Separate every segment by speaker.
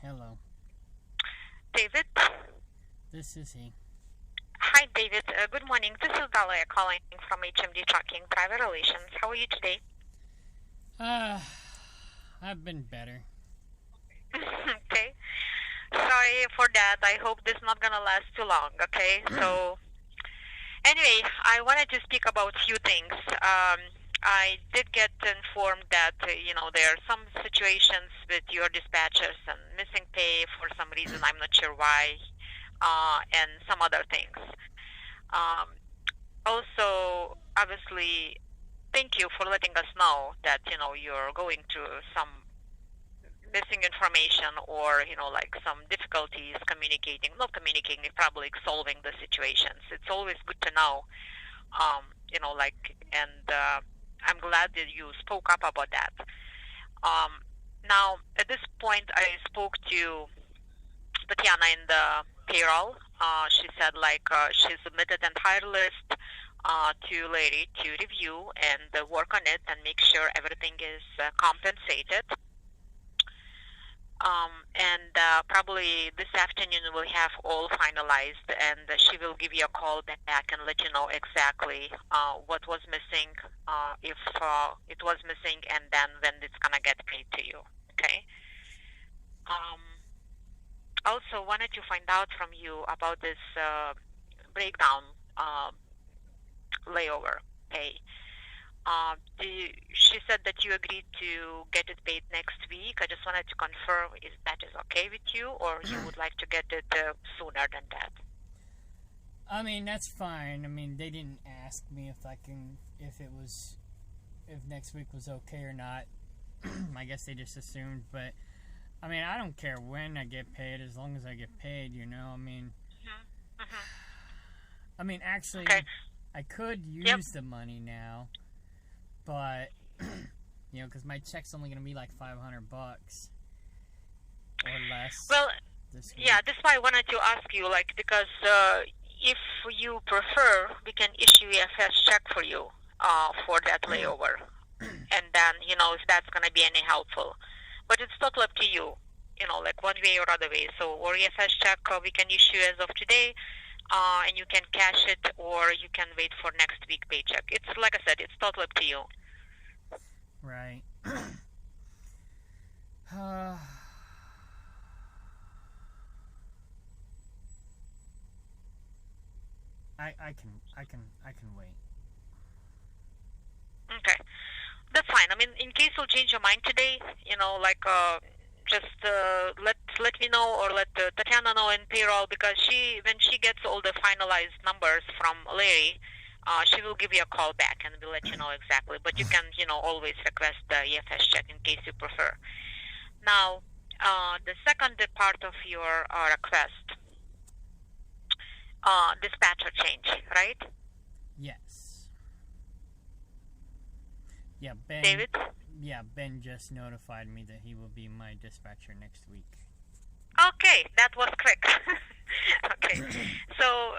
Speaker 1: Hello.
Speaker 2: David?
Speaker 1: This is he.
Speaker 2: Hi, David. Good morning. This is Dalia calling from HMD Trucking Private Relations. How are you today?
Speaker 1: I've been better.
Speaker 2: Okay. Sorry for that. I hope this is not going to last too long, okay? So, anyway, I wanted to speak about a few things. I did get informed that, there are some situations with your dispatchers and missing pay for some reason. I'm not sure why, and some other things. Um, Also, obviously, thank you for letting us know that, you're going through some missing information or, like some difficulties communicating, not communicating, probably solving the situations. It's always good to know, and I'm glad that you spoke up about that. Now, at this point, I spoke to Tatiana in the payroll. She said she submitted an entire list to Larry to review and work on it and make sure everything is compensated. And probably this afternoon we'll have all finalized, and she will give you a call back and let you know exactly what was missing, if it was missing, and then when it's gonna get paid to you. Okay. Um, Also, wanted to find out from you about this breakdown layover pay. She said that you agreed to get it paid next week. I just wanted to confirm if that is okay with you, or you would like to get it sooner than that.
Speaker 1: I mean, that's fine. I mean, they didn't ask me if next week was okay or not. I guess they just assumed, but I mean, I don't care when I get paid as long as I get paid, I mean, I mean, actually,
Speaker 2: Okay.
Speaker 1: I could use the money now, but, because my check's only going to be like $500 or less.
Speaker 2: Well,
Speaker 1: this week.
Speaker 2: yeah, that's why I wanted to ask you, because if you prefer, we can issue a fast check for you for that layover, and then if that's going to be any helpful. But it's totally up to you, like one way or other way. So, or EFS check we can issue as of today, and you can cash it, or you can wait for next week paycheck. It's like I said, it's totally up to you.
Speaker 1: Right. I can wait.
Speaker 2: Okay, that's fine. I mean, in case you'll change your mind today, just let me know, or let Tatiana know in payroll, because when she gets all the finalized numbers from Larry, she will give you a call back and will let you know exactly. But you can always request the EFS check in case you prefer. Now, the second part of your request, dispatcher change, right?
Speaker 1: Yes. Yeah, Ben.
Speaker 2: David?
Speaker 1: Yeah, Ben just notified me that he will be my dispatcher next week.
Speaker 2: Okay, that was quick. Okay, so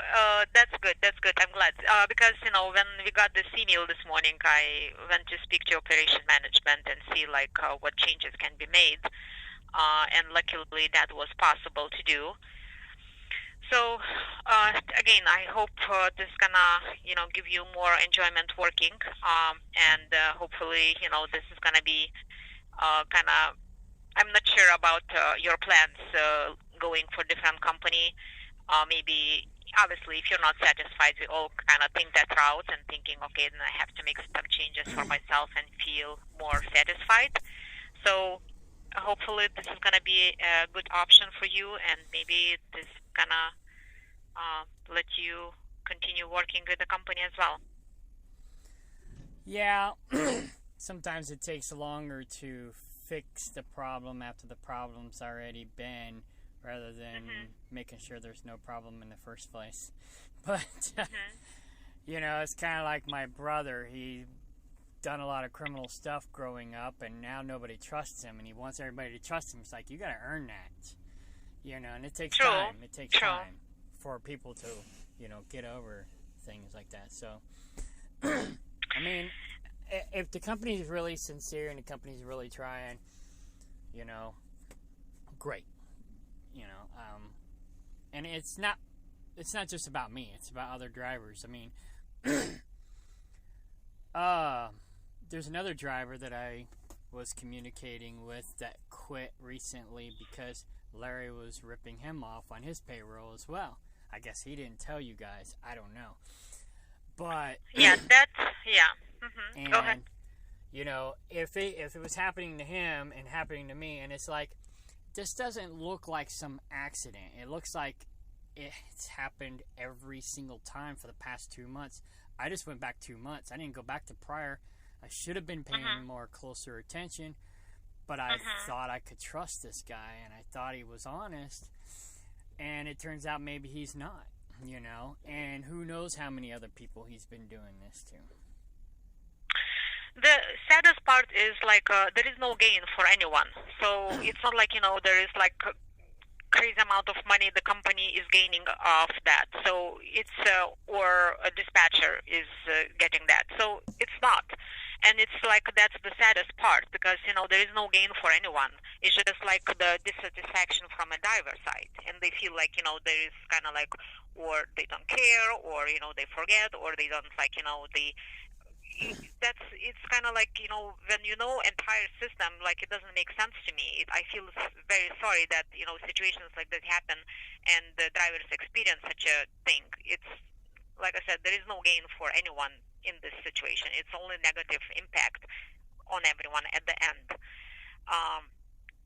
Speaker 2: that's good. That's good. I'm glad because when we got this email this morning, I went to speak to operation management and see what changes can be made, and luckily that was possible to do. So, again, I hope this gonna, give you more enjoyment working, and hopefully, this is gonna be kind of. I'm not sure about your plans going for different company. Maybe, obviously, if you're not satisfied, we all kind of think that route and thinking, okay, then I have to make some changes for myself and feel more satisfied. So hopefully this is going to be a good option for you, and maybe this gonna let you continue working with the company as well.
Speaker 1: Yeah, sometimes it takes longer to fix the problem after the problem's already been, rather than making sure there's no problem in the first place. But it's kind of like my brother. He done a lot of criminal stuff growing up, and now nobody trusts him, and he wants everybody to trust him. It's like, you got to earn that, and it takes time. It takes time for people to, get over things like that. So, I mean, if the company's really sincere and the company's really trying, great, and it's not just about me. It's about other drivers. I mean, there's another driver that I was communicating with that quit recently because Larry was ripping him off on his payroll as well. I guess he didn't tell you guys. I don't know. But
Speaker 2: yeah,
Speaker 1: and,
Speaker 2: go ahead.
Speaker 1: If it was happening to him and happening to me, and it's like, this doesn't look like some accident. It looks like it's happened every single time for the past 2 months. I just went back 2 months. I didn't go back to prior. I should have been paying more closer attention, but I thought I could trust this guy, and I thought he was honest, and it turns out maybe he's not, and who knows how many other people he's been doing this to.
Speaker 2: The saddest part is like there is no gain for anyone. So it's not like there is like a crazy amount of money the company is gaining off that. So it's or a dispatcher is getting that. So it's not. And it's like that's the saddest part because there is no gain for anyone. It's just like the dissatisfaction from a driver side, and they feel like there is kind of like, or they don't care, or they forget, or they don't like they. It's kind of like when entire system, like it doesn't make sense to me. I feel very sorry that situations like that happen and the drivers experience such a thing. It's like I said, there is no gain for anyone in this situation. It's only negative impact on everyone at the end.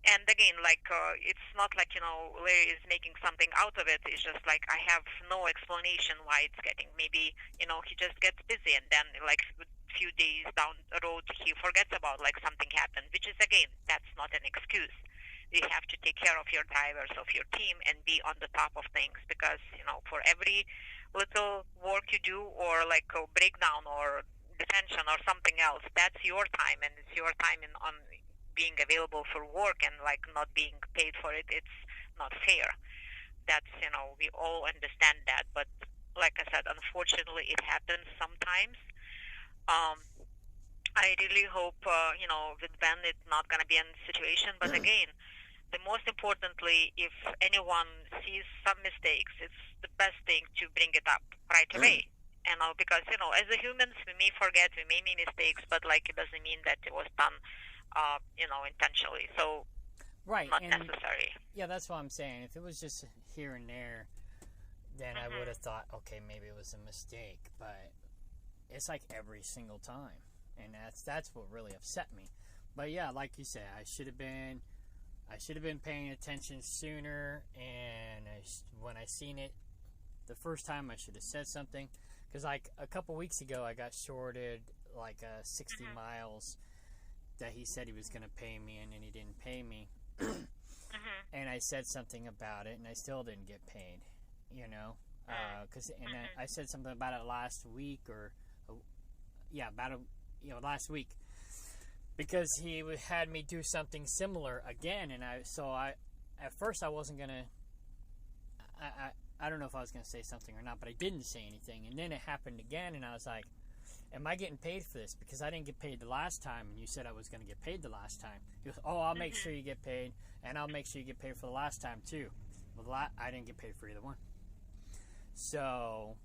Speaker 2: And again, like it's not like Larry is making something out of it. It's just like I have no explanation why it's getting. Maybe he just gets busy, and then like a few days down the road he forgets about like something happened. Which is again, that's not an excuse. You have to take care of your drivers, of your team, and be on the top of things because for every little work you do, or like a breakdown or detention or something else, that's your time, and it's your time on being available for work, and like not being paid for it. It's not fair. That's we all understand that, but like I said, unfortunately it happens sometimes. I really hope with Ben it's not going to be a situation, but again, the most importantly, if anyone sees some mistakes, it's the best thing to bring it up right away. Because as a humans we may forget, we may make mistakes, but like it doesn't mean that it was done intentionally. So
Speaker 1: right,
Speaker 2: not necessary.
Speaker 1: Yeah, that's what I'm saying. If it was just here and there, then I would have thought, okay, maybe it was a mistake. But it's like every single time, and that's what really upset me. But yeah, like you said, I should have been paying attention sooner. And when I seen it the first time, I should have said something. Because like a couple weeks ago, I got shorted like 60 miles. That he said he was going to pay me, and then he didn't pay me. And I said something about it, and I still didn't get paid, I said something about it last week, last week, because he had me do something similar again, and at first I wasn't going to, I don't know if I was going to say something or not, but I didn't say anything, and then it happened again, and I was like, am I getting paid for this? Because I didn't get paid the last time, and you said I was going to get paid the last time. He goes, I'll make sure you get paid, and I'll make sure you get paid for the last time, too. Well, I didn't get paid for either one. So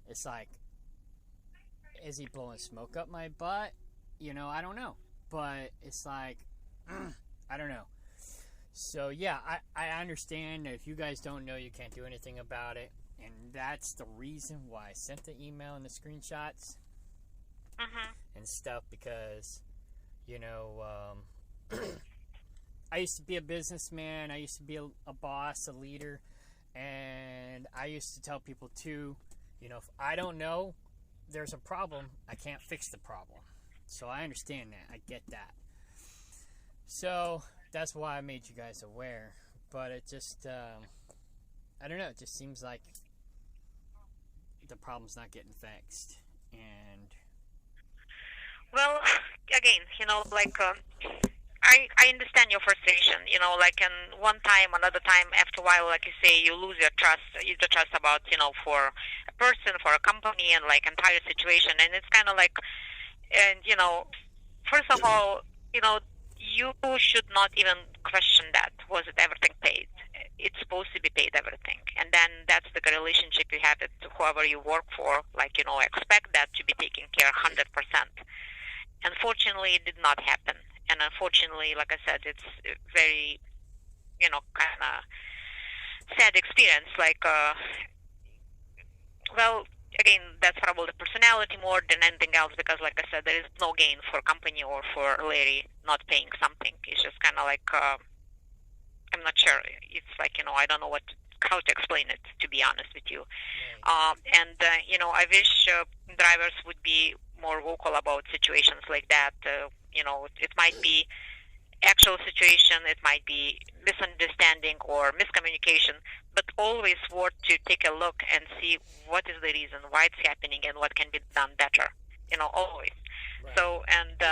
Speaker 1: it's like, is he blowing smoke up my butt? I don't know. But it's like, I don't know. So yeah, I understand that if you guys don't know, you can't do anything about it. And that's the reason why I sent the email and the screenshots and stuff, because, I used to be a businessman. I used to be a boss, a leader. And I used to tell people too, if I don't know there's a problem, I can't fix the problem. So I understand that. I get that. So that's why I made you guys aware. But it just, I don't know. It just seems like the problem's not getting fixed. And
Speaker 2: Well, again, I understand your frustration, and one time, another time, after a while, like you say, you lose your trust, the trust about, for a person, for a company, and like entire situation. And it's kind of like, and, first of all, you should not even question that. Was it everything paid? It's supposed to be paid, everything. And then that's the relationship you have with whoever you work for. Like, expect that to be taken care 100%. Unfortunately, it did not happen. And unfortunately, like I said, it's very, kind of sad experience. Like, well, again, that's probably the personality more than anything else, because, like I said, there is no gain for company or for Larry not paying something. It's just kind of like, I'm not sure. It's like, I don't know how to explain it, to be honest with you. I wish drivers would be more vocal about situations like that. It might be actual situation, it might be misunderstanding or miscommunication, but always worth to take a look and see what is the reason, why it's happening, and what can be done better. Always. Right. So, and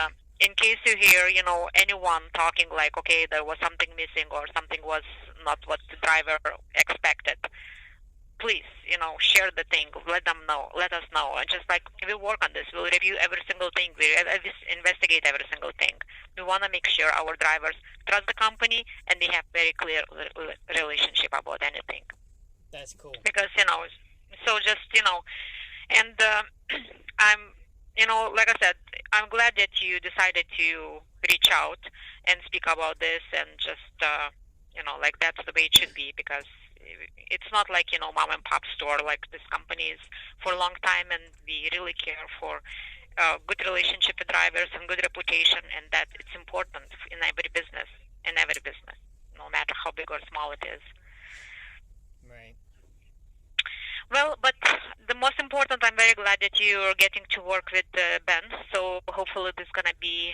Speaker 2: in case you hear, anyone talking like, okay, there was something missing or something was not what the driver expected, please, share the thing, let us know. And just like, we'll work on this, we'll review every single thing, we investigate every single thing. We want to make sure our drivers trust the company and they have very clear relationship about anything.
Speaker 1: That's cool.
Speaker 2: Because, so just, and I'm, like I said, I'm glad that you decided to reach out and speak about this, and just, like that's the way it should be, because it's not like, mom and pop store. Like, this company is for a long time, and we really care for good relationship with drivers and good reputation, and that it's important in every business, no matter how big or small it is.
Speaker 1: Right.
Speaker 2: Well, but the most important, I'm very glad that you are getting to work with Ben. So hopefully this is going to be,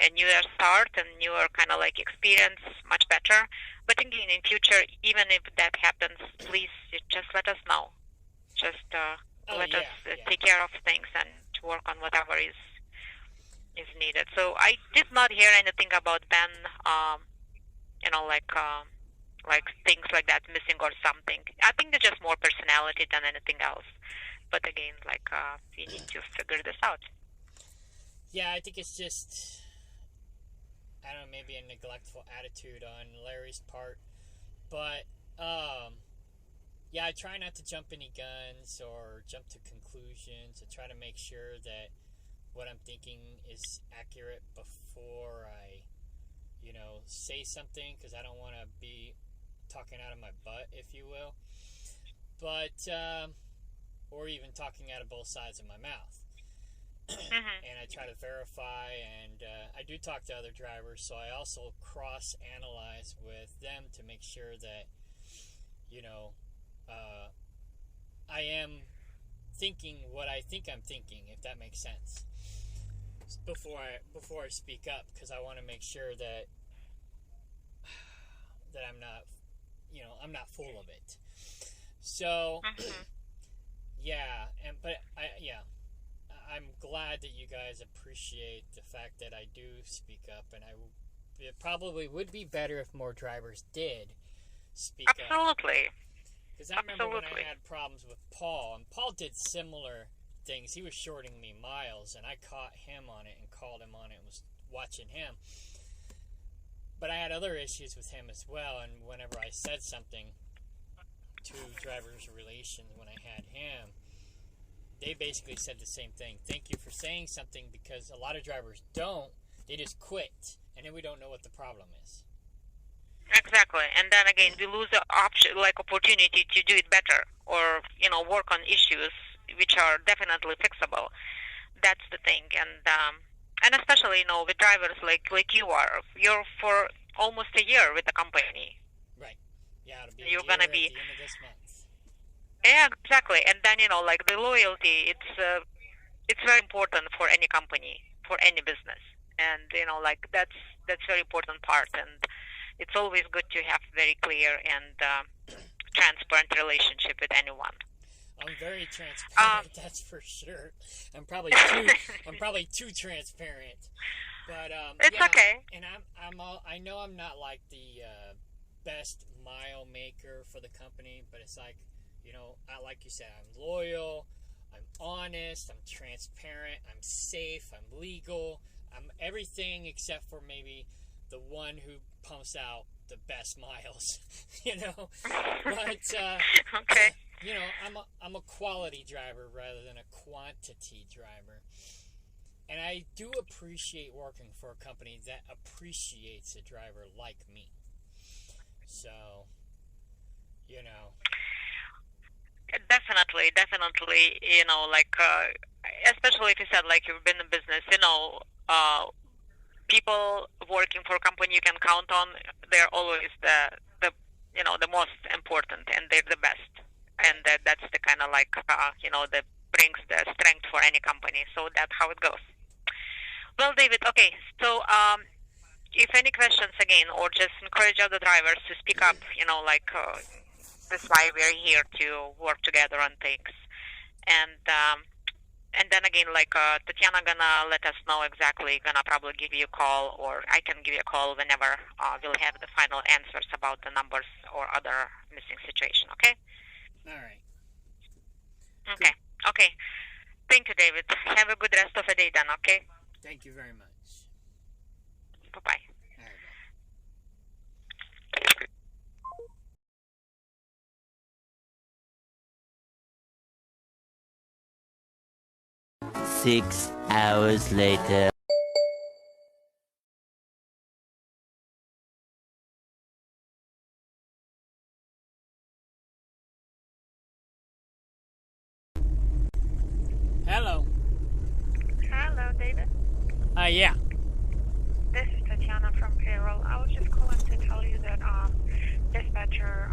Speaker 2: a newer start and newer kind of like experience, much better. But again, in future, even if that happens, please just let us know. Just let us take care of things and to work on whatever is needed. So I did not hear anything about Ben, like things like that missing or something. I think it's just more personality than anything else. But again, we need to figure this out.
Speaker 1: Yeah, I think it's just, I don't know, maybe a neglectful attitude on Larry's part. But, yeah, I try not to jump any guns or jump to conclusions. I try to make sure that what I'm thinking is accurate before I, say something, because I don't want to be talking out of my butt, if you will. But, or even talking out of both sides of my mouth. And I try to verify, and I do talk to other drivers, so I also cross-analyze with them to make sure that, I am thinking what I think I'm thinking, if that makes sense, before I speak up, because I want to make sure that I'm not, I'm not full of it. So, I'm glad that you guys appreciate the fact that I do speak up, and it probably would be better if more drivers did speak up.
Speaker 2: Absolutely.
Speaker 1: Because I remember when I had problems with Paul, and Paul did similar things. He was shorting me miles, and I caught him on it and called him on it and was watching him. But I had other issues with him as well, and whenever I said something two drivers' relations when I had him, they basically said the same thing. Thank you for saying something, because a lot of drivers don't. They just quit, and then we don't know what the problem is.
Speaker 2: Exactly, and then again, we lose the opportunity to do it better, or work on issues which are definitely fixable. That's the thing, and especially with drivers like you're for almost a year with the company.
Speaker 1: Right. Yeah, it'll be
Speaker 2: You're
Speaker 1: gonna
Speaker 2: be
Speaker 1: at the end of this month.
Speaker 2: Yeah, exactly, and then the loyalty. It's very important for any company, for any business, and that's very important part, and it's always good to have very clear and transparent relationship with anyone.
Speaker 1: I'm very transparent, that's for sure. I'm probably too transparent, but
Speaker 2: it's okay.
Speaker 1: And I know I'm not like the best mile maker for the company, but it's like, like you said, I'm loyal, I'm honest, I'm transparent, I'm safe, I'm legal, I'm everything except for maybe the one who pumps out the best miles, But
Speaker 2: okay.
Speaker 1: I'm a quality driver rather than a quantity driver, and I do appreciate working for a company that appreciates a driver like me. So,
Speaker 2: Definitely, especially if you said you've been in business, people working for a company you can count on, they're always the most important, and they're the best, and that's the kind of that brings the strength for any company. So that's how it goes. Well, David, okay, so if any questions again, or just encourage other drivers to speak up, that's why we're here to work together on things, and then again, Tatiana gonna let us know exactly, gonna probably give you a call, or I can give you a call whenever we'll have the final answers about the numbers or other missing situation, okay?
Speaker 1: All right.
Speaker 2: Okay. Good. Okay. Thank you, David. Have a good rest of the day then, okay?
Speaker 1: Thank you very much.
Speaker 2: Bye-bye.
Speaker 1: All right, bye.
Speaker 3: 6 hours later.
Speaker 1: Hello.
Speaker 2: Hello, David.
Speaker 1: Yeah.
Speaker 2: This is Tatiana from payroll. I was just calling to tell you that dispatcher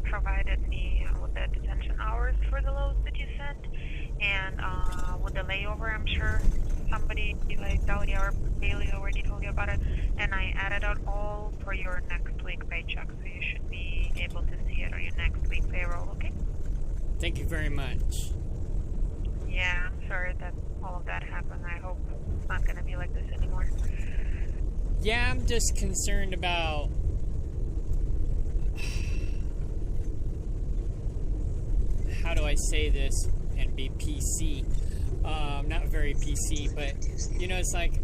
Speaker 2: provided me with the detention hours for the loads that you sent, and with the layover, I'm sure somebody like Dahlia or Bailey already told you about it, and I added out all for your next week paycheck, so you should be able to see it on your next week payroll, okay?
Speaker 1: Thank you very much.
Speaker 2: Yeah, I'm sorry that all of that happened. I hope it's not going to be like this anymore.
Speaker 1: Yeah, I'm just concerned about how do I say this and be PC? Not very PC, but it's like,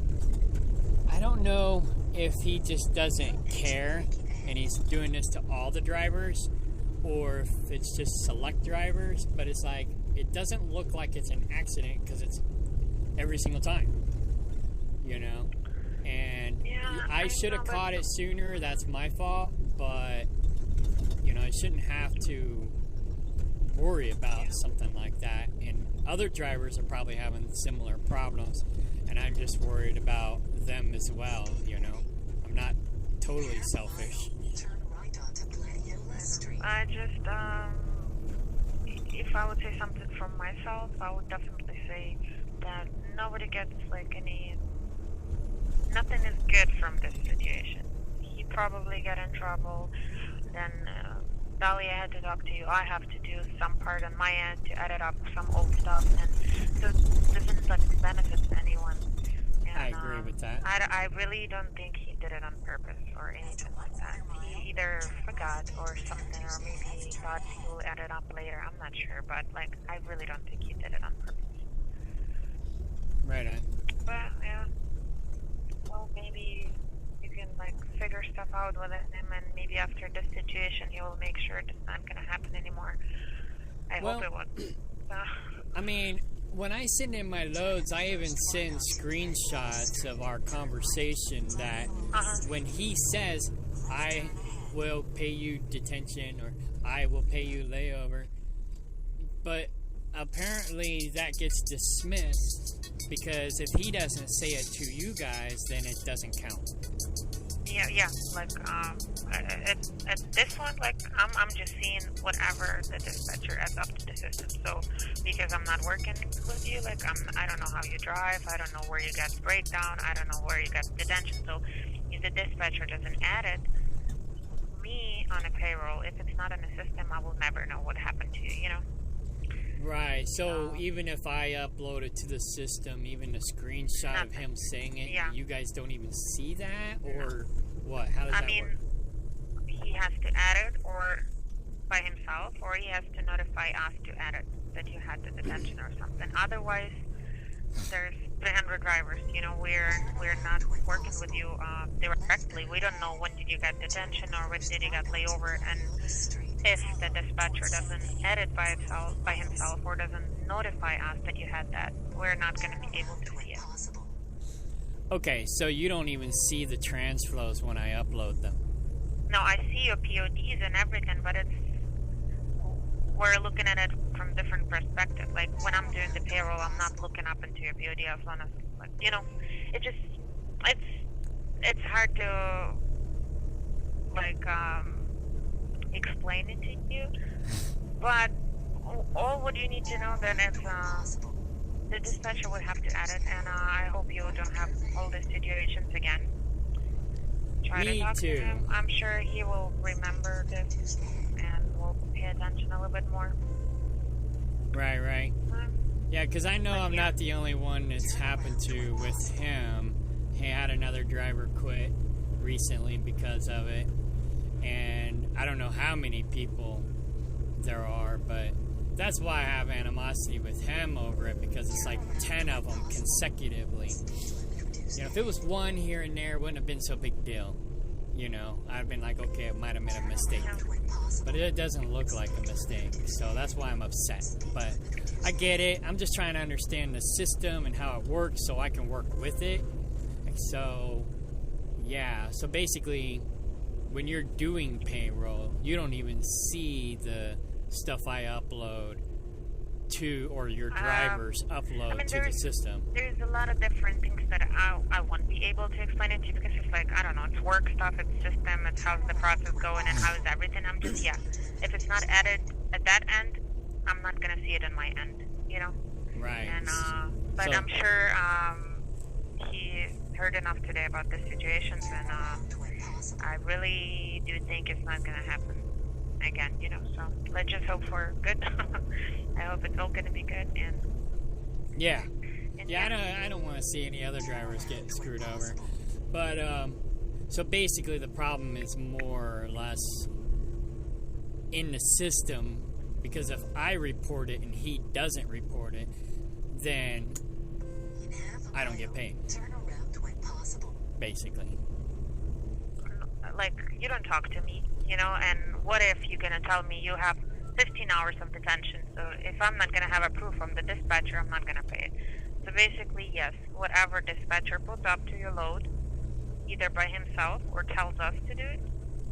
Speaker 1: I don't know if he just doesn't care and he's doing this to all the drivers, or if it's just select drivers, but it's like, it doesn't look like it's an accident because it's every single time, and
Speaker 2: yeah,
Speaker 1: I should have caught it sooner. That's my fault, but I shouldn't have to worry about something like that, and other drivers are probably having similar problems, and I'm just worried about them as well. I'm not totally selfish.
Speaker 2: I just if I would say something from myself, I would definitely say that nobody gets nothing is good from this situation. He probably got in trouble, then Dahlia had to talk to you. I have to do some part on my end to edit up some old stuff, and so doesn't benefit anyone. And,
Speaker 1: I agree with that.
Speaker 2: I really don't think he did it on purpose or anything like that. He either forgot or something, or maybe he thought he will edit up later. I'm not sure, but I really don't think he did it on purpose.
Speaker 1: Right on.
Speaker 2: But yeah, well, maybe you can figure stuff out with him, and maybe after this situation he will make sure it's not going to happen anymore. I hope it won't.
Speaker 1: I mean, when I send in my loads, I even send screenshots of our conversation that when he says, I will pay you detention or I will pay you layover, but apparently that gets dismissed because if he doesn't say it to you guys, then it doesn't count.
Speaker 2: Yeah. Like, at this one, like, I'm just seeing whatever the dispatcher adds up to the system. So, because I'm not working with you, like, I don't know how you drive, I don't know where you got breakdown, I don't know where you got detention. So, if the dispatcher doesn't add it, me on a payroll, if it's not in the system, I will never know what happened to you, you know?
Speaker 1: Right, so even if I upload it to the system, even a screenshot of him saying it, you guys don't even see that? Or what? How does that work?
Speaker 2: He has to add it or by himself, or he has to notify us to add it, that you had the detention or something. Otherwise, there's 300 drivers. You know, we're not working with you directly. We don't know when did you get detention or when did you get layover, and if the dispatcher doesn't edit by himself or doesn't notify us that you had that, we're not going to be able to see it.
Speaker 1: Okay, so you don't even see the trans flows when I upload them?
Speaker 2: No, I see your PODs and everything, but we're looking at it from different perspectives. Like, when I'm doing the payroll, I'm not looking up into your POD as long as, like, you know, it's hard to, like, explain it to you, but all what you need to know then is the dispatcher will have to add it, and I hope you don't have all these situations again. Try to talk to him. I'm sure he will remember this and will pay attention a little bit more.
Speaker 1: Right. Yeah, because I know I'm not the only one it's happened to with him. He had another driver quit recently because of it. And I don't know how many people there are, but that's why I have animosity with him over it, because it's like 10 of them consecutively. You know, if it was one here and there, it wouldn't have been so big deal. You know, I'd have been like, okay, it might have been a mistake. But it doesn't look like a mistake, so that's why I'm upset. But I get it. I'm just trying to understand the system and how it works so I can work with it. So, yeah. So basically, when you're doing payroll, you don't even see the stuff I upload to, or your drivers upload to the system. There's
Speaker 2: a lot of different things that I won't be able to explain it to you, because it's like, I don't know, it's work stuff, it's system, it's how's the process going and how is everything. I'm just, if it's not added at that end, I'm not going to see it on my end, you know?
Speaker 1: Right.
Speaker 2: And, but so, I'm sure he heard enough today about the situations, and I really do think it's not going to happen again, you know, so let's just hope for good. I hope it's all going to be good. And
Speaker 1: I don't want to see any other drivers getting screwed over. But so basically the problem is more or less in the system, because if I report it and he doesn't report it, then I don't get paid, basically.
Speaker 2: Like, you don't talk to me, you know, and what if you're going to tell me you have 15 hours of detention? So if I'm not going to have a proof from the dispatcher, I'm not going to pay it. So basically, yes, whatever dispatcher puts up to your load, either by himself or tells us to do it,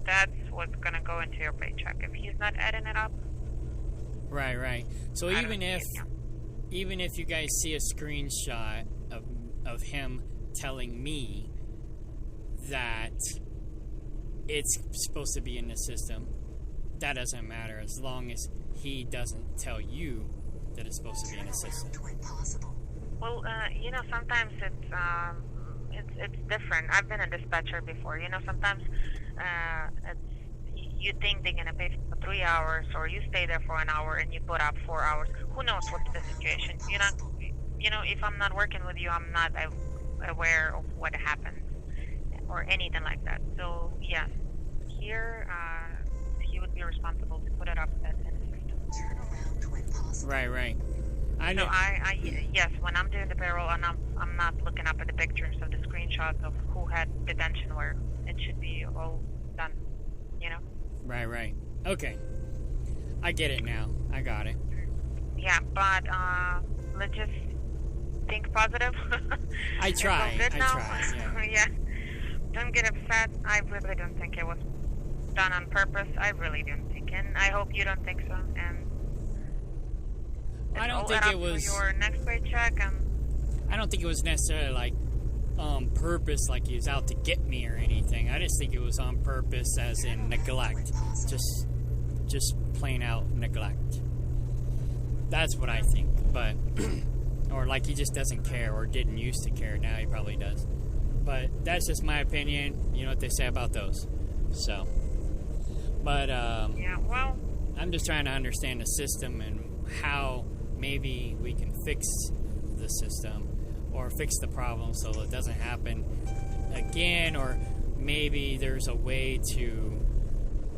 Speaker 2: that's what's going to go into your paycheck. If he's not adding it up.
Speaker 1: Right. So even if you guys see a screenshot of him telling me that it's supposed to be in the system, that doesn't matter as long as he doesn't tell you that it's supposed to be in the system.
Speaker 2: Well, you know, sometimes it's different. I've been a dispatcher before. You know, sometimes you think they're gonna pay for 3 hours, or you stay there for an hour and you put up 4 hours. Who knows what's the situation? You know, if I'm not working with you, I'm not aware of what happens or anything like that. So yeah, here he would be responsible to put it up in the system.
Speaker 1: Right. I know.
Speaker 2: So yes, when I'm doing the payroll, and I'm not looking up at the pictures of the screenshots of who had detention where. It should be all done. Yeah.
Speaker 1: Right. Okay. I get it now. I got it.
Speaker 2: Yeah, but let's just think positive.
Speaker 1: I try.
Speaker 2: It's all good
Speaker 1: I
Speaker 2: now.
Speaker 1: try. Yeah.
Speaker 2: Yeah. Don't get upset. I really don't think it was done on purpose. I really don't think, and I hope you don't think so. And
Speaker 1: I don't
Speaker 2: all
Speaker 1: think
Speaker 2: add
Speaker 1: it
Speaker 2: up
Speaker 1: was.
Speaker 2: for your next paycheck. And
Speaker 1: I don't think it was necessarily like on purpose, like he was out to get me or anything. I just think it was on purpose, as in neglect, just plain out neglect. That's what I think. But or like he just doesn't care, or didn't used to care. Now he probably does. But that's just my opinion. You know what they say about those. So, but
Speaker 2: yeah, well,
Speaker 1: I'm just trying to understand the system and how maybe we can fix the system or fix the problem so it doesn't happen again, or maybe there's a way to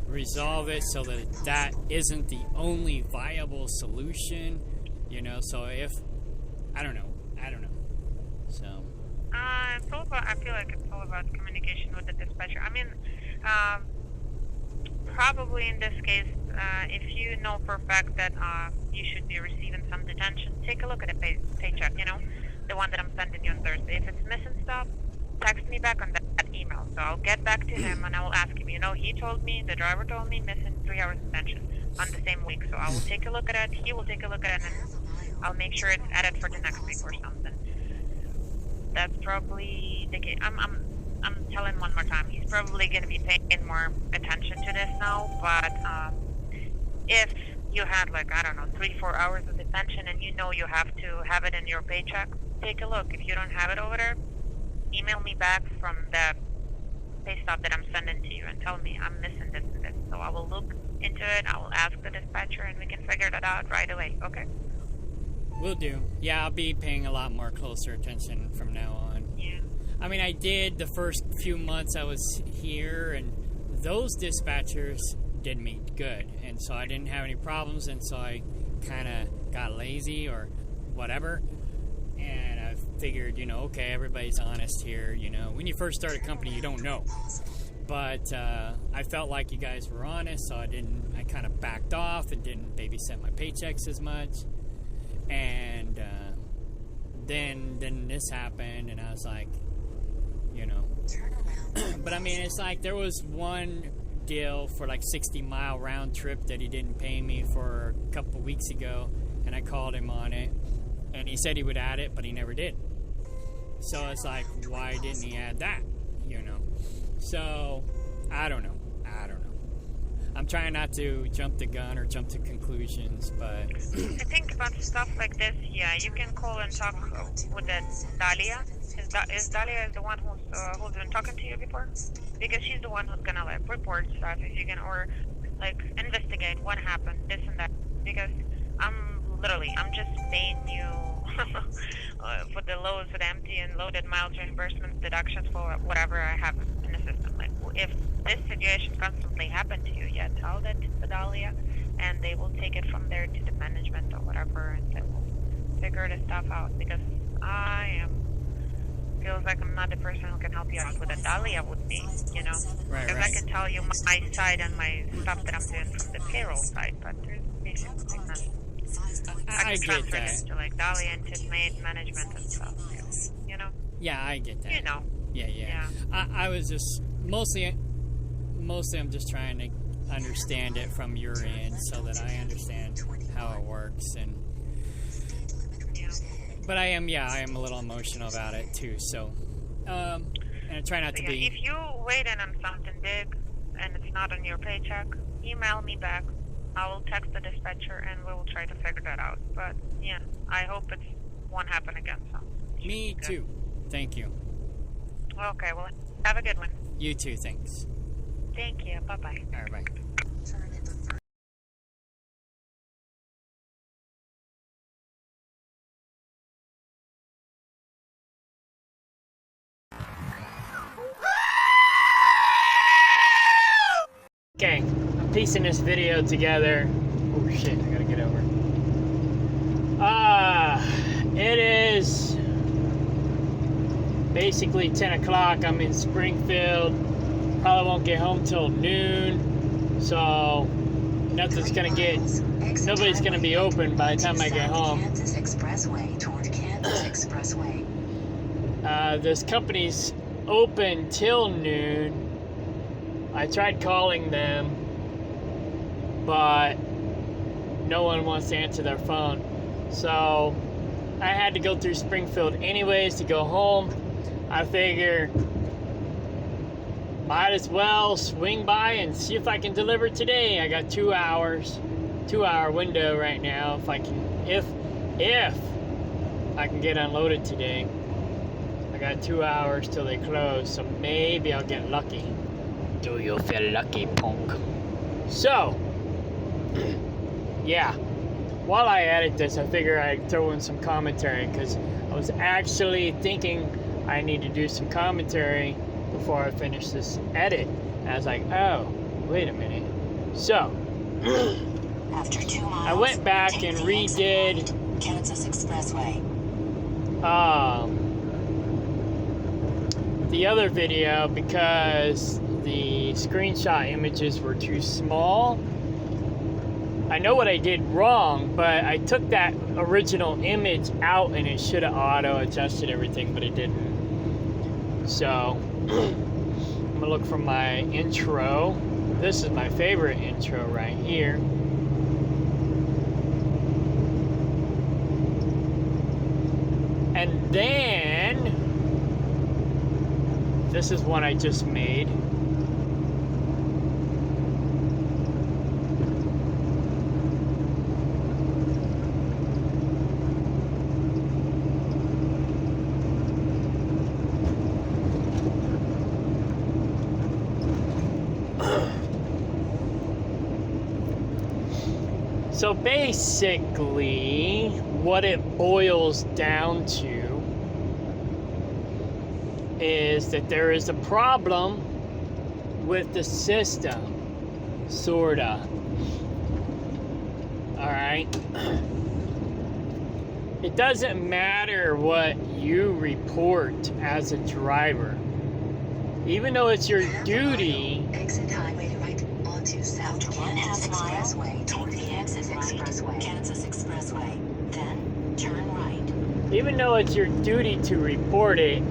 Speaker 1: resolve it so that that isn't the only viable solution, you know. So if I don't know. So
Speaker 2: it's all about, I feel like it's all about communication with the dispatcher. I mean, probably in this case, if you know for a fact that you should be receiving some detention, take a look at the paycheck, you know, the one that I'm sending you on Thursday. If it's missing stuff, text me back on that email. So I'll get back to him and I will ask him, you know, he told me, the driver told me, missing 3 hours detention on the same week. So I will take a look at it, he will take a look at it, and I'll make sure it's added for the next week or something. That's probably the case. I'm telling one more time, he's probably going to be paying more attention to this now, but if you had, like, I don't know, 3-4 hours of detention and you know you have to have it in your paycheck, take a look. If you don't have it over there, email me back from the pay stub that I'm sending to you and tell me I'm missing this and this. So I will look into it, I will ask the dispatcher, and we can figure that out right away, okay?
Speaker 1: will do. Yeah, I'll be paying a lot more closer attention from now on.
Speaker 2: Yeah.
Speaker 1: I mean, I did the first few months I was here, and those dispatchers did me good, and so I didn't have any problems, and so I kind of got lazy or whatever, and I figured, okay, everybody's honest here, When you first start a company, you don't know. But I felt like you guys were honest, so I kind of backed off and didn't babysit my paychecks as much. And then this happened, and I was like, But I mean, it's like there was one deal for like 60-mile round trip that he didn't pay me for a couple weeks ago, and I called him on it, and he said he would add it, but he never did. So it's like, why didn't he add that? So I don't know. I'm trying not to jump the gun or jump to conclusions, but
Speaker 2: I think about stuff like this, yeah, you can call and talk with Dalia. Is Dalia the one who's been talking to you before? Because she's the one who's gonna report stuff if you can, or investigate what happened, this and that. Because I'm just paying you for the loads, for the empty and loaded miles reimbursements, deductions for whatever I have in the system. Like, if this situation constantly happened to you, tell that to Dalia, and they will take it from there to the management or whatever, and they will figure the stuff out. Because feels like I'm not the person who can help you out with it. Dalia would be, Because
Speaker 1: Right.
Speaker 2: I can tell you my side and my stuff that I'm doing from the payroll side, but there's basically not.
Speaker 1: I
Speaker 2: can
Speaker 1: get
Speaker 2: transfer
Speaker 1: that.
Speaker 2: this to Dalia and to management and stuff.
Speaker 1: Yeah, I get that. Yeah. I was just mostly I'm just trying to understand it from your end so that I understand how it works, and but I am a little emotional about it too. So, and I try not to be.
Speaker 2: If you waiting on something big and it's not on your paycheck, email me back. I will text the dispatcher and we will try to figure that out. But I hope it won't happen again. So
Speaker 1: Me too. Thank you.
Speaker 2: Okay, well, have a good one.
Speaker 1: You too. Thanks.
Speaker 2: Thank you. Bye bye.
Speaker 1: All right. Bye. Okay, I'm piecing this video together. Oh shit, I gotta get over. It is basically 10 o'clock. I'm in Springfield. Probably won't get home till noon. So nobody's gonna be open by the time I get home.
Speaker 4: Kansas Expressway toward Kansas Expressway.
Speaker 1: This company's open till noon. I tried calling them, but no one wants to answer their phone. So I had to go through Springfield anyways to go home. I figure might as well swing by and see if I can deliver today. I got 2 hours, 2-hour window right now. If I can get unloaded today. I got 2 hours till they close, so maybe I'll get lucky. Do you feel lucky, punk? So, yeah. While I edit this, I figure I'd throw in some commentary because I was actually thinking I need to do some commentary before I finish this edit. And I was like, oh, wait a minute. So,
Speaker 4: After 2 miles,
Speaker 1: I went back
Speaker 4: take
Speaker 1: and
Speaker 4: the
Speaker 1: redid
Speaker 4: exit right, Kansas Expressway.
Speaker 1: The other video because the screenshot images were too small. I know what I did wrong, but I took that original image out and it should have auto-adjusted everything, but it didn't. So, I'm gonna look for my intro. This is my favorite intro right here. And then, this is one I just made. So basically, what it boils down to is that there is a problem with the system, sorta. Alright? It doesn't matter what you report as a driver. Even though it's your duty,
Speaker 4: Exit highway right onto South Kansas Expressway toward Kansas Expressway. Kansas Expressway. Then turn right.
Speaker 1: even though it's your duty to report it,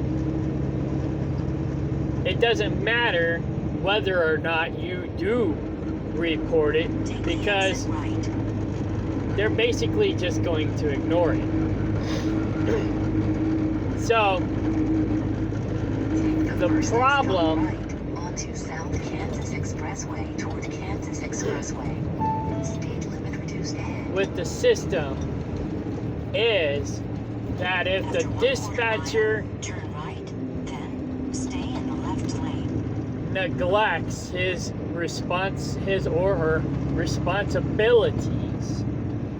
Speaker 1: it doesn't matter whether or not you do report it,
Speaker 4: Take the
Speaker 1: because
Speaker 4: exit right.
Speaker 1: they're basically just going to ignore it. So, the
Speaker 4: First exit
Speaker 1: problem
Speaker 4: right onto South Kansas Expressway toward Kansas Expressway. Speed limit reduced ahead.
Speaker 1: with the system is that if the
Speaker 4: After 1
Speaker 1: dispatcher
Speaker 4: mile, turn right, then stay in the left lane.
Speaker 1: neglects his or her responsibilities,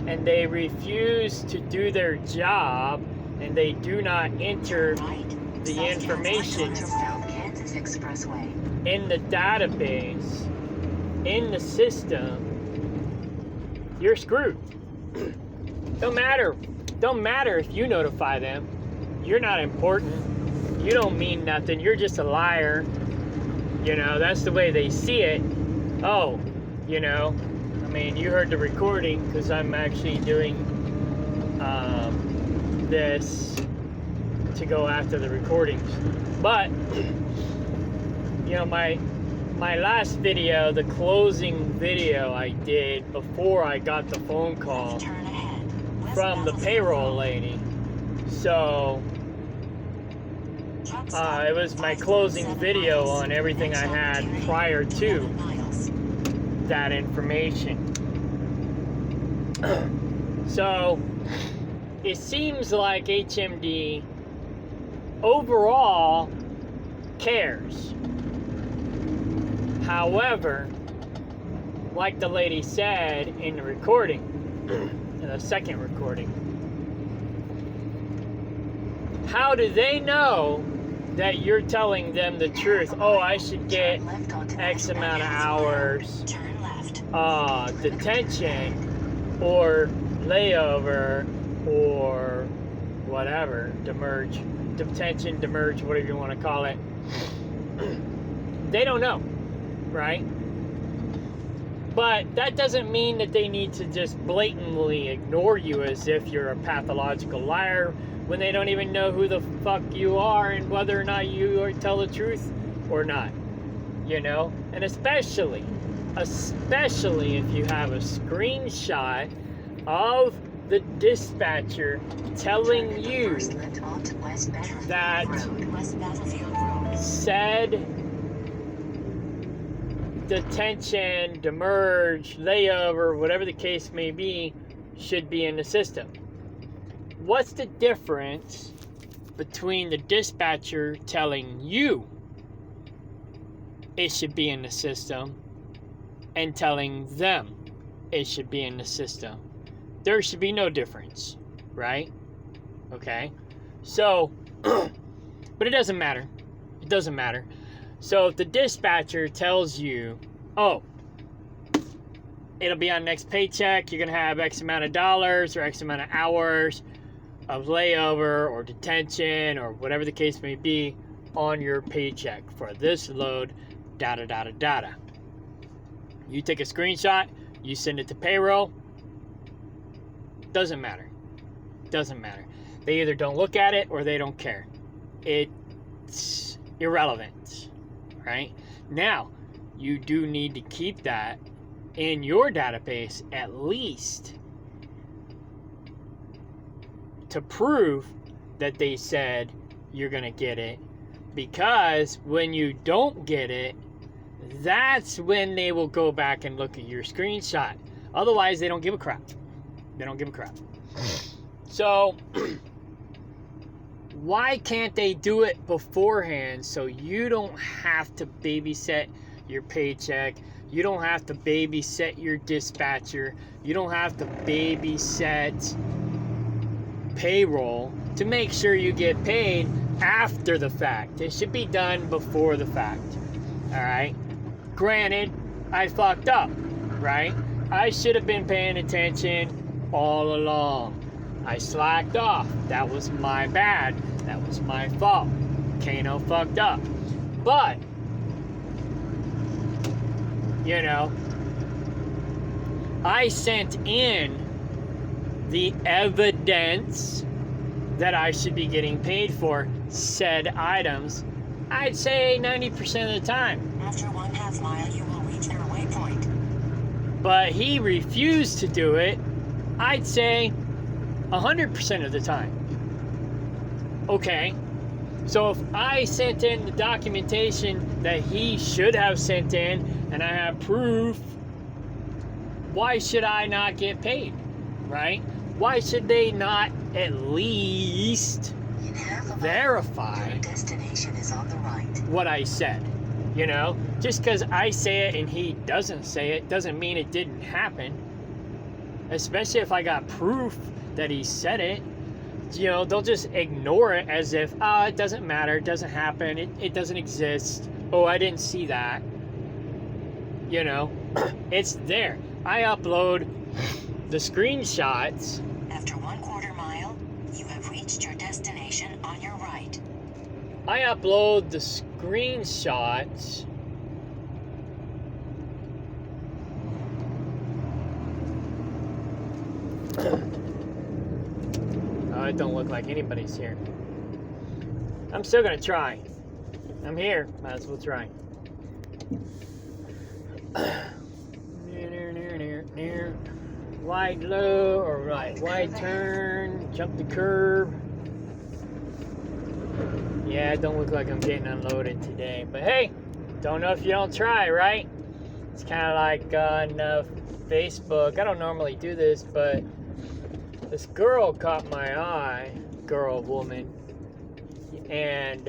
Speaker 1: and they refuse to do their job, and they do not enter
Speaker 4: Right.
Speaker 1: the
Speaker 4: South
Speaker 1: information
Speaker 4: Kansas South Kansas Expressway.
Speaker 1: in the database, in the system, you're screwed. Don't matter if you notify them. You're not important. You don't mean nothing. You're just a liar. You know, that's the way they see it. Oh, you know, I mean, you heard the recording because I'm actually doing this to go after the recordings. But, you know, my last video, the closing video I did before I got the phone call
Speaker 4: Turn ahead. West
Speaker 1: from the
Speaker 4: Madison
Speaker 1: payroll
Speaker 4: Road.
Speaker 1: lady. So,
Speaker 4: Truck stop
Speaker 1: it was my closing
Speaker 4: 5.7
Speaker 1: video
Speaker 4: miles.
Speaker 1: on everything I
Speaker 4: Next
Speaker 1: had
Speaker 4: opportunity,
Speaker 1: prior to
Speaker 4: 11 miles.
Speaker 1: that information. So, it seems like HMD overall cares. However, like the lady said in the recording, in the second recording, how do they know that you're telling them the truth? Oh, I should get
Speaker 4: Turn left onto
Speaker 1: X
Speaker 4: West
Speaker 1: amount of
Speaker 4: Madison
Speaker 1: hours
Speaker 4: Road. Turn left.
Speaker 1: detention or layover or whatever, detention, demerge, whatever you want to call it. They don't know, right? But that doesn't mean that they need to just blatantly ignore you as if you're a pathological liar when they don't even know who the fuck you are and whether or not you tell the truth or not. You know? And especially if you have a screenshot of the dispatcher telling you that said detention, demerge, layover, whatever the case may be, should be in the system. What's the difference between the dispatcher telling you it should be in the system and telling them it should be in the system? There should be no difference, right? Okay. So, but it doesn't matter. It doesn't matter. So if the dispatcher tells you, oh, it'll be on next paycheck, you're going to have X amount of dollars or X amount of hours of layover or detention or whatever the case may be on your paycheck for this load, data, data, data. You take a screenshot, you send it to payroll. Doesn't matter. Doesn't matter. They either don't look at it or they don't care. It's irrelevant. Right? Now, you do need to keep that in your database at least to prove that they said you're going to get it, because when you don't get it, that's when they will go back and look at your screenshot. Otherwise, they don't give a crap. They don't give a crap. So why can't they do it beforehand so you don't have to babysit your paycheck? You don't have to babysit your dispatcher. You don't have to babysit payroll to make sure you get paid after the fact. It should be done before the fact. All right? Granted, I fucked up, right? I should have been paying attention all along. I slacked off. That was my bad. That was my fault. Kano fucked up. But, you know, I sent in the evidence that I should be getting paid for said items, I'd say 90% of the time.
Speaker 4: After 1/2 mile, you will reach your waypoint.
Speaker 1: But he refused to do it, I'd say 100% of the time. Okay, so if I sent in the documentation that he should have sent in and I have proof, why should I not get paid, right? Why should they not at least verify
Speaker 4: your destination is on the right.
Speaker 1: what I said? You know, just because I say it and he doesn't say it doesn't mean it didn't happen. Especially if I got proof that he said it. You know, they'll just ignore it as if, oh, it doesn't matter, it doesn't happen, it doesn't exist. Oh, I didn't see that. You know, it's there. I upload the screenshots.
Speaker 4: After 1/4 mile, you have reached your destination on your right.
Speaker 1: I upload the screenshots oh, it don't look like anybody's here. I'm still gonna try. I'm here, might as well try. Near. Wide low or right, wide turn, jump the curb. Yeah, it don't look like I'm getting unloaded today. But hey, don't know if you don't try, right? It's kind of like on Facebook. I don't normally do this, but this girl caught my eye, woman, and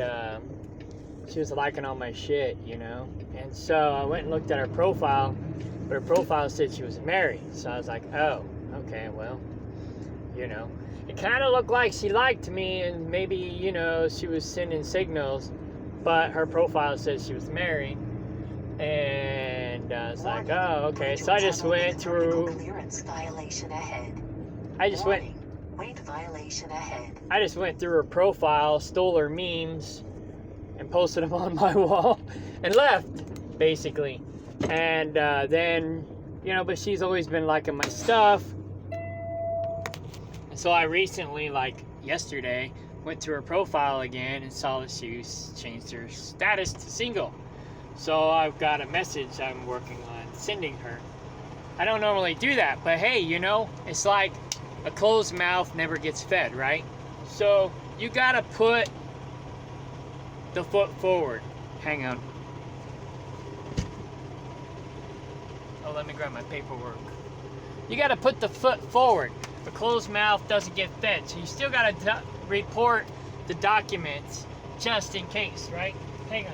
Speaker 1: she was liking all my shit, you know? And so I went and looked at her profile, but her profile said she was married. So I was like, oh, okay, well, you know. It kind of looked like she liked me and maybe, you know, she was sending signals, but her profile said she was married. And I was like, oh, okay. So I just went through.
Speaker 4: Clearance violation ahead.
Speaker 1: I just went.
Speaker 4: Weight violation ahead.
Speaker 1: I just went through her profile, stole her memes, and posted them on my wall, and left, basically. And then you know, but she's always been liking my stuff. And so I recently, like yesterday, went to her profile again and saw that she's changed her status to single. So I've got a message I'm working on sending her. I don't normally do that, but hey, you know, it's like a closed mouth never gets fed, right? So you gotta put the foot forward. Hang on. Oh, let me grab my paperwork. You gotta put the foot forward. A closed mouth doesn't get fed, so you still gotta report the documents just in case, right? Hang on.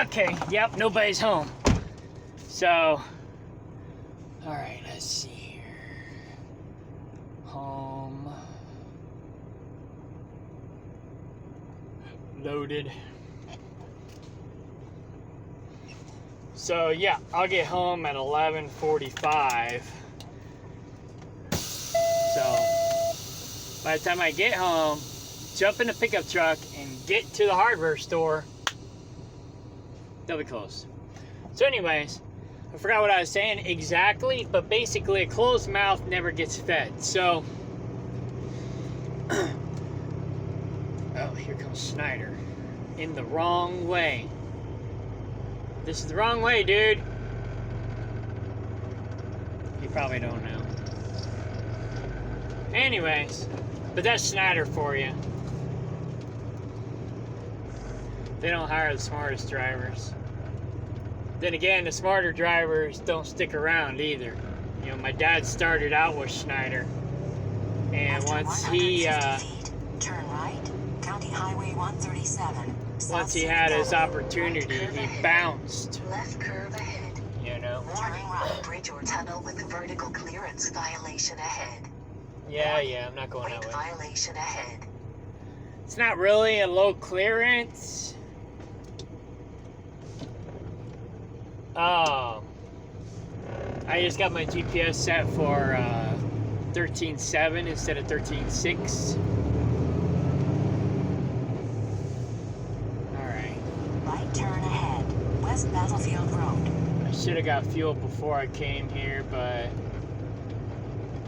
Speaker 1: Okay, yep, nobody's home. So, alright, let's see here. Home. Loaded. So, yeah, I'll get home at 11:45. So, by the time I get home, jump in the pickup truck and get to the hardware store, they'll be closed. So anyways, I forgot what I was saying exactly, but basically a closed mouth never gets fed. So, oh, here comes Schneider. In the wrong way. This is the wrong way, dude. You probably don't know. Anyways, but that's Schneider for you. They don't hire the smartest drivers. Then again, the smarter drivers don't stick around either. You know, my dad started out with Schneider, and once he
Speaker 4: turn right, County Highway 137.
Speaker 1: once he had his opportunity, he bounced.
Speaker 4: Left curve ahead.
Speaker 1: You know.
Speaker 4: Turn right, bridge or tunnel with vertical clearance violation ahead.
Speaker 1: Yeah, I'm not going that way.
Speaker 4: Violation ahead.
Speaker 1: It's not really a low clearance. I just got my GPS set for 13.7 instead of 13.6. Alright.
Speaker 4: Right turn ahead, West Battlefield Road.
Speaker 1: I should have got fuel before I came here, but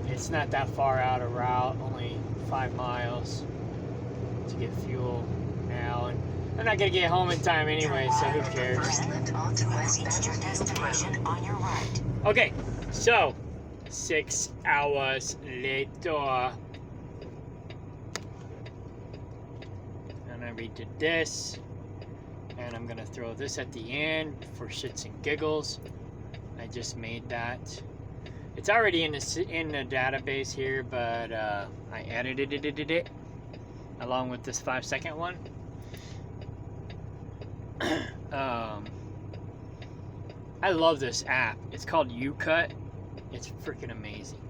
Speaker 1: it's not that far out of route, only 5 miles to get fuel now. And I'm not gonna get home in time anyway, so who cares?
Speaker 4: Reach your destination on your right.
Speaker 1: Okay, so 6 hours later, and I redid this, and I'm gonna throw this at the end for shits and giggles. I just made that. It's already in the database here, but I edited it along with this 5-second one. I love this app. It's called UCut. It's freaking amazing.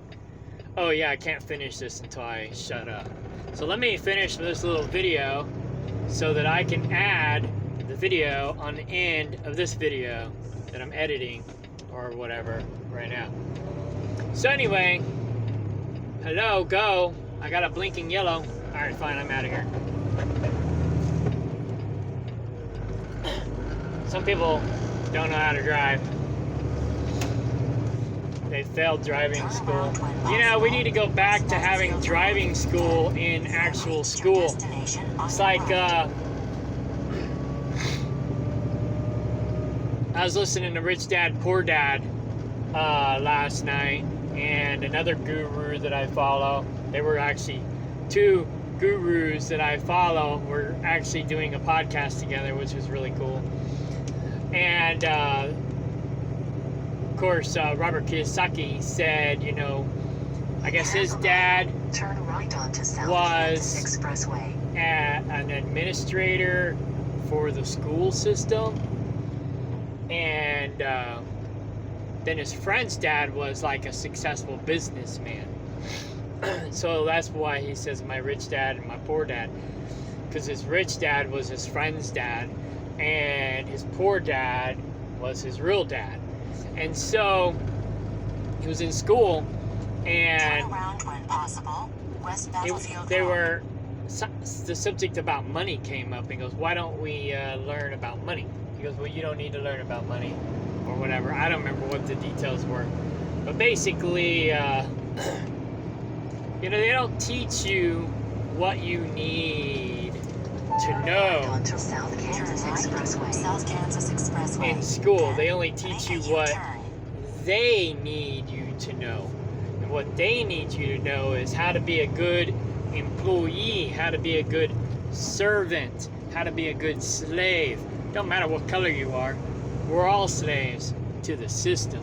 Speaker 1: Oh yeah, I can't finish this until I shut up. So let me finish this little video so that I can add the video on the end of this video that I'm editing or whatever right now. So anyway, hello, go. I got a blinking yellow. Alright, fine, I'm out of here. Some people don't know how to drive. They failed driving school. You know, we need to go back to having driving school in actual school. It's like, I was listening to Rich Dad, Poor Dad last night, and another guru that I follow. They were actually 2 gurus that I follow were actually doing a podcast together, which was really cool. And of course, Robert Kiyosaki said, you know, I guess his dad
Speaker 4: Turn right onto South
Speaker 1: was
Speaker 4: Kansas Expressway.
Speaker 1: an administrator for the school system, and then his friend's dad was like a successful businessman. So that's why he says my rich dad and my poor dad, because his rich dad was his friend's dad and his poor dad was his real dad. And so he was in school, and
Speaker 4: Turn around when possible. West Battlefield
Speaker 1: they
Speaker 4: Road.
Speaker 1: were the subject about money came up. He goes, why don't we learn about money? He goes, well, you don't need to learn about money or whatever. I don't remember what the details were, but basically you know, they don't teach you what you need to know
Speaker 4: Onto South Kansas Expressway. South Kansas Expressway.
Speaker 1: in school.
Speaker 4: Then
Speaker 1: They only teach you
Speaker 4: make a
Speaker 1: what
Speaker 4: U-turn.
Speaker 1: they need you to know. And what they need you to know is how to be a good employee, how to be a good servant, how to be a good slave. Don't matter what color you are, we're all slaves to the system.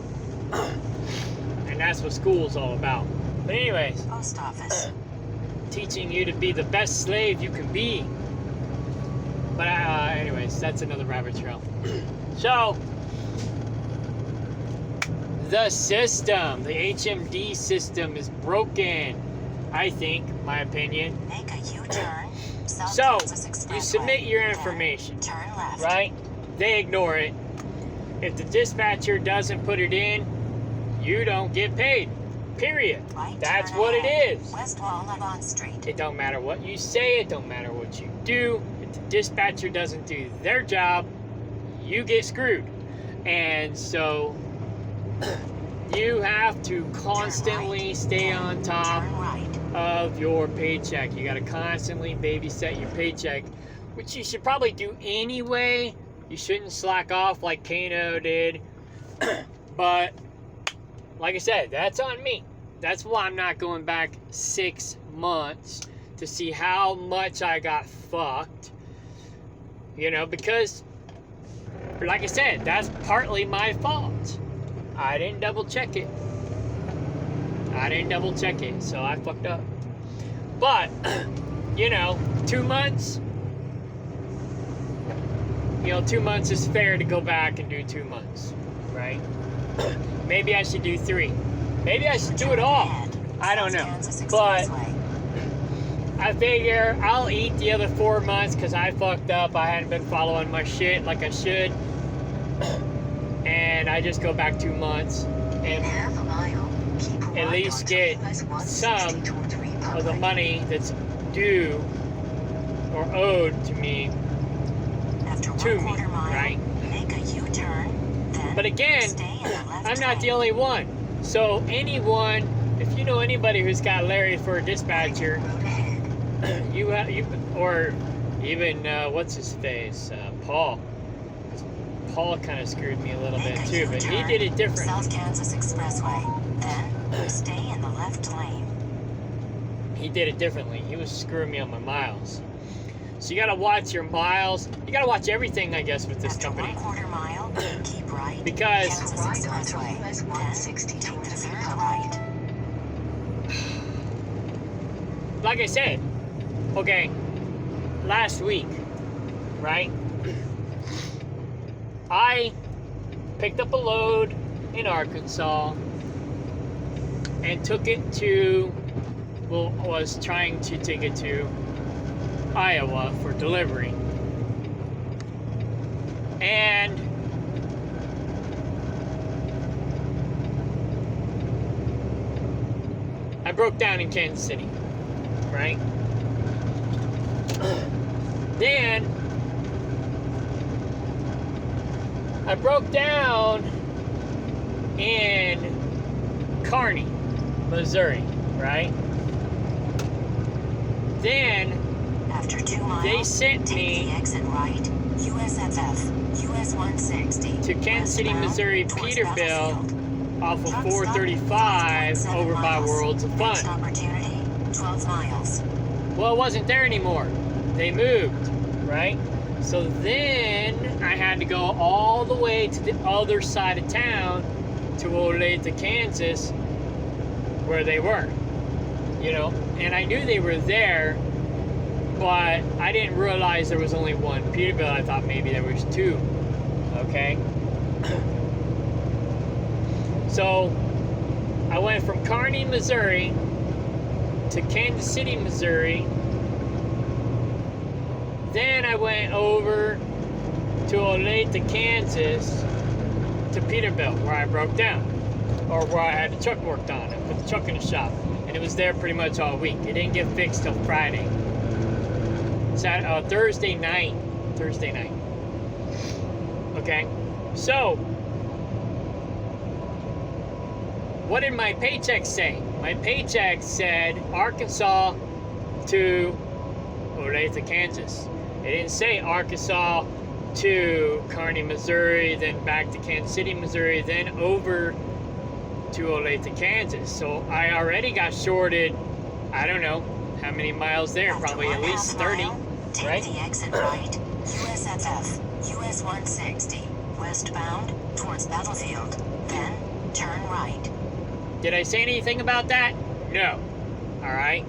Speaker 1: And that's what school's all about. But anyways,
Speaker 4: Post office.
Speaker 1: teaching you to be the best slave you can be. But anyways, that's another rabbit trail. So, the system, the HMD system is broken, I think, my opinion.
Speaker 4: Make a U-turn. South
Speaker 1: So,
Speaker 4: Kansas Expressway.
Speaker 1: you submit your
Speaker 4: Then
Speaker 1: information,
Speaker 4: turn left.
Speaker 1: right? They ignore it. If the dispatcher doesn't put it in, you don't get paid. Period.
Speaker 4: Right
Speaker 1: That's
Speaker 4: turn
Speaker 1: what it
Speaker 4: ahead.
Speaker 1: is.
Speaker 4: West Wall of On Street.
Speaker 1: It don't matter what you say, it don't matter what you do. If the dispatcher doesn't do their job, you get screwed. And so you have to constantly
Speaker 4: right,
Speaker 1: stay
Speaker 4: then
Speaker 1: on top
Speaker 4: Turn right.
Speaker 1: of your paycheck. You got to constantly babysit your paycheck, which you should probably do anyway. You shouldn't slack off like Kano did. But like I said, that's on me. That's why I'm not going back 6 months to see how much I got fucked. You know, because like I said, that's partly my fault. I didn't double check it. So I fucked up. But, you know, 2 months. You know, 2 months is fair to go back and do 2 months, right? Maybe I should do 3. Maybe I should do it all. I don't know. But I figure I'll eat the other 4 months because I fucked up. I hadn't been following my shit like I should. And I just go back 2 months and
Speaker 4: Half a mile. Keep
Speaker 1: at
Speaker 4: right
Speaker 1: least
Speaker 4: onto
Speaker 1: get
Speaker 4: US 160
Speaker 1: some
Speaker 4: towards
Speaker 1: of the
Speaker 4: Republic.
Speaker 1: money that's due or owed to me,
Speaker 4: After
Speaker 1: to me,
Speaker 4: 1/4 mile,
Speaker 1: right?
Speaker 4: make a U-turn. Then
Speaker 1: But again,
Speaker 4: stay in the left
Speaker 1: I'm not the
Speaker 4: lane.
Speaker 1: only one. So anyone, if you know anybody who's got Larry for a dispatcher,
Speaker 4: Road ahead.
Speaker 1: you or even what's his face, Paul. Paul kind of screwed me a little
Speaker 4: Make
Speaker 1: bit
Speaker 4: a
Speaker 1: too, but he
Speaker 4: U-turn,
Speaker 1: did it different.
Speaker 4: South Kansas Expressway. Then stay in the left lane.
Speaker 1: He did it differently. He was screwing me on my miles. So you gotta watch your miles. You gotta watch everything, I guess, with this
Speaker 4: After
Speaker 1: company.
Speaker 4: 1/4 mile, keep right.
Speaker 1: Because
Speaker 4: Kansas
Speaker 5: Right onto
Speaker 4: Expressway.
Speaker 5: US
Speaker 4: Then
Speaker 5: 160
Speaker 4: take
Speaker 5: towards
Speaker 4: the third
Speaker 5: Republic.
Speaker 4: right.
Speaker 1: like I said, okay, last week, right? I picked up a load in Arkansas and took it to, well, was trying to take it to Iowa for delivery. And I broke down in Kansas City, right? Then I broke down in Kearney, Missouri, right? Then
Speaker 4: After 2 miles,
Speaker 1: they sent
Speaker 4: take
Speaker 1: me
Speaker 4: the exit right. USFF, US 160.
Speaker 1: to Kansas City,
Speaker 4: westbound
Speaker 1: Missouri,
Speaker 4: towards
Speaker 1: Peterbilt,
Speaker 4: Battlefield.
Speaker 1: off of
Speaker 4: Truck stop,
Speaker 1: 435
Speaker 4: 5.7
Speaker 1: over by
Speaker 4: miles.
Speaker 1: Worlds of
Speaker 4: Next
Speaker 1: Fun.
Speaker 4: opportunity, 12 miles.
Speaker 1: Well, it wasn't there anymore. They moved, right? So then I had to go all the way to the other side of town to Olathe, Kansas, where they were. you know, and I knew they were there, but I didn't realize there was only one. Peterbilt, I thought maybe there was two. Okay. So I went from Kearney, Missouri to Kansas City, Missouri. Then I went over to Olathe, Kansas to Peterbilt, where I broke down, or where I had the truck worked on. I put the truck in the shop, and it was there pretty much all week. It didn't get fixed till Friday. Thursday night. Okay, so what did my paycheck say? My paycheck said Arkansas to Olathe, Kansas. It didn't say Arkansas to Kearney, Missouri, then back to Kansas City, Missouri, then over to Olathe, Kansas. So I already got shorted, I don't know how many miles there, probably at least 30,
Speaker 4: take
Speaker 1: right?
Speaker 4: the exit right, USFF, US 160, westbound towards Battlefield, then turn right.
Speaker 1: Did I say anything about that? No. Alright.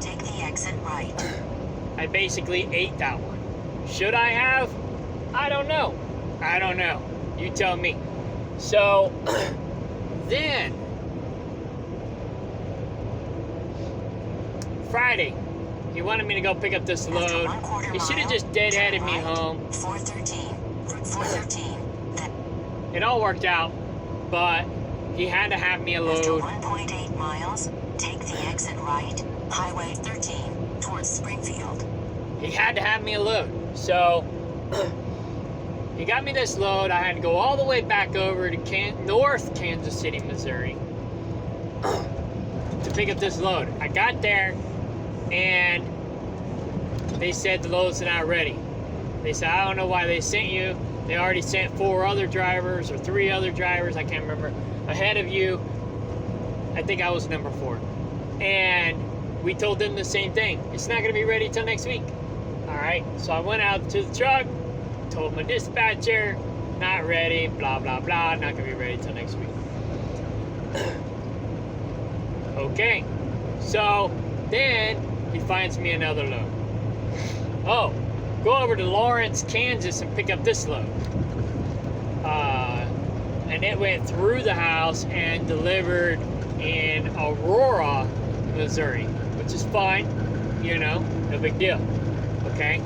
Speaker 4: Take the exit right.
Speaker 1: I basically ate that one. Should I have? I don't know. You tell me. So, then,
Speaker 4: Friday.
Speaker 1: He wanted me to go pick up this load. He should have just deadheaded me home.
Speaker 4: 413.
Speaker 1: It all worked out, but he had to have me a
Speaker 4: After
Speaker 1: load.
Speaker 4: 1.8 miles, take the exit right, Highway 13, towards Springfield.
Speaker 1: He had to have me a load. So, he got me this load. I had to go all the way back over to North Kansas City, Missouri to pick up this load. I got there, and they said the load's not ready. They said, I don't know why they sent you. They already sent 4 other drivers or 3 other drivers, I can't remember, ahead of you. I think I was number 4. And we told them the same thing. It's not going to be ready till next week. All right, so I went out to the truck, told my dispatcher, not ready, blah, blah, blah, not going to be ready till next week. Okay, so then he finds me another load. Oh, go over to Lawrence, Kansas and pick up this load. And it went through the house and delivered in Aurora, Missouri, which is fine, you know, no big deal. Okay?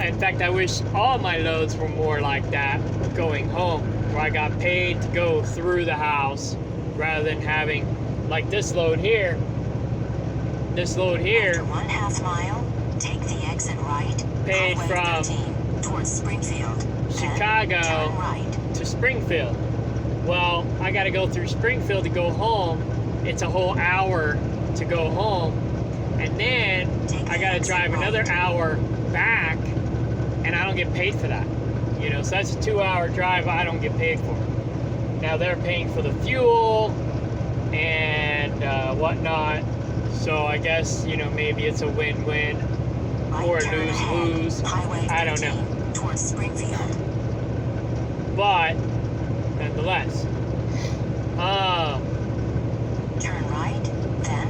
Speaker 1: In fact, I wish all my loads were more like that, going home, where I got paid to go through the house rather than having, like this load here.
Speaker 4: After 1/2 mile, take the exit right,
Speaker 1: Paid
Speaker 4: Highway
Speaker 1: from
Speaker 4: 13, towards Springfield. Then
Speaker 1: Chicago
Speaker 4: turn right.
Speaker 1: to Springfield. Well, I got to go through Springfield to go home. It's a whole hour to go home. And then I got to drive another hour back, and I don't get paid for that. You know, so that's a 2-hour drive I don't get paid for. Now they're paying for the fuel and whatnot. So I guess, you know, maybe it's a win-win or a lose-lose. I don't know.
Speaker 4: Towards Springfield.
Speaker 1: But nonetheless,
Speaker 4: Turn right, then.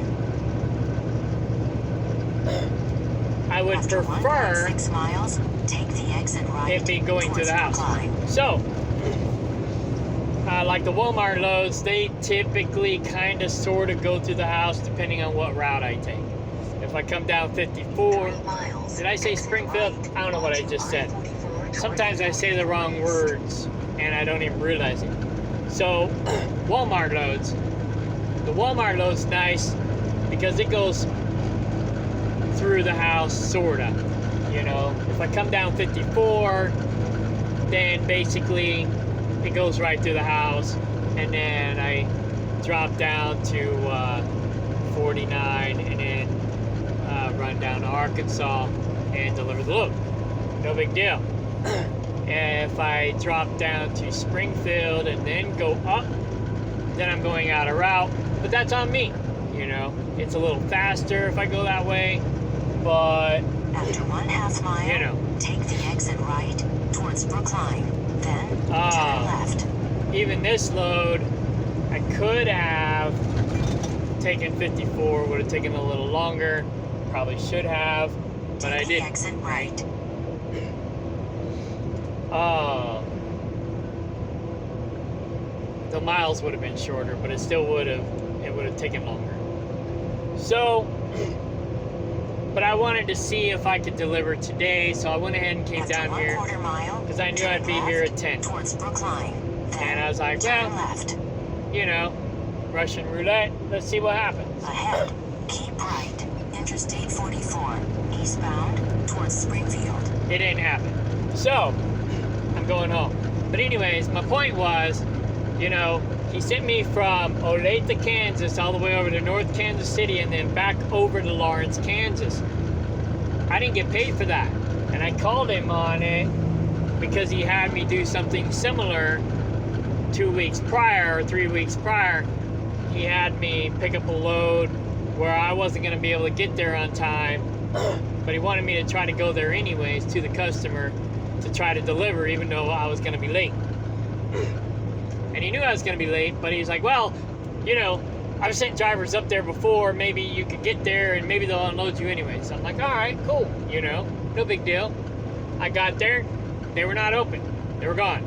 Speaker 1: I would
Speaker 4: After
Speaker 1: prefer
Speaker 4: 1.6 miles, take the exit right.
Speaker 1: it be going to
Speaker 4: towards
Speaker 1: the house.
Speaker 4: Brookline.
Speaker 1: So, like the Walmart loads, they typically kind of sort of go to the house depending on what route I take. If I come down 54,
Speaker 4: 3 miles,
Speaker 1: did I say
Speaker 4: exit
Speaker 1: Springfield?
Speaker 4: right,
Speaker 1: I don't know what I just said.
Speaker 4: I-44
Speaker 1: Sometimes I say the wrong words and I don't even realize it. So, Walmart loads. The Walmart load's nice because it goes through the house, sorta. You know, if I come down 54, then basically it goes right through the house, and then I drop down to 49 and then run down to Arkansas and deliver the load. No big deal. And if I drop down to Springfield and then go up, then I'm going out of route, but that's on me. You know, it's a little faster if I go that way, but
Speaker 4: After 1/2 mile,
Speaker 1: you know,
Speaker 4: take the exit right towards Brookline. Then turn left.
Speaker 1: even this load, I could have taken 54, would have taken a little longer. Probably should have, but I didn't.
Speaker 4: Exit right.
Speaker 1: The miles would have been shorter, but it still would have taken longer. So, but I wanted to see if I could deliver today, so I went ahead and came down here because I knew I'd be here at 10.
Speaker 4: Towards Brookline.
Speaker 1: And I was like,
Speaker 4: Turn
Speaker 1: well,
Speaker 4: left.
Speaker 1: you know, Russian roulette, let's see what happens.
Speaker 4: Ahead. Keep right. Interstate 44. Eastbound towards Springfield.
Speaker 1: It didn't happen. So, I'm going home. But anyways, my point was, you know, he sent me from Olathe, Kansas, all the way over to North Kansas City, and then back over to Lawrence, Kansas. I didn't get paid for that. And I called him on it because he had me do something similar 2 weeks prior or 3 weeks prior. He had me pick up a load where I wasn't going to be able to get there on time, but he wanted me to try to go there anyways to the customer to try to deliver, even though I was going to be late. And he knew I was going to be late, but he's like, well, you know, I've sent drivers up there before, maybe you could get there and maybe they'll unload you anyway. So I'm like, all right, cool, you know, no big deal. I got there, they were not open, they were gone.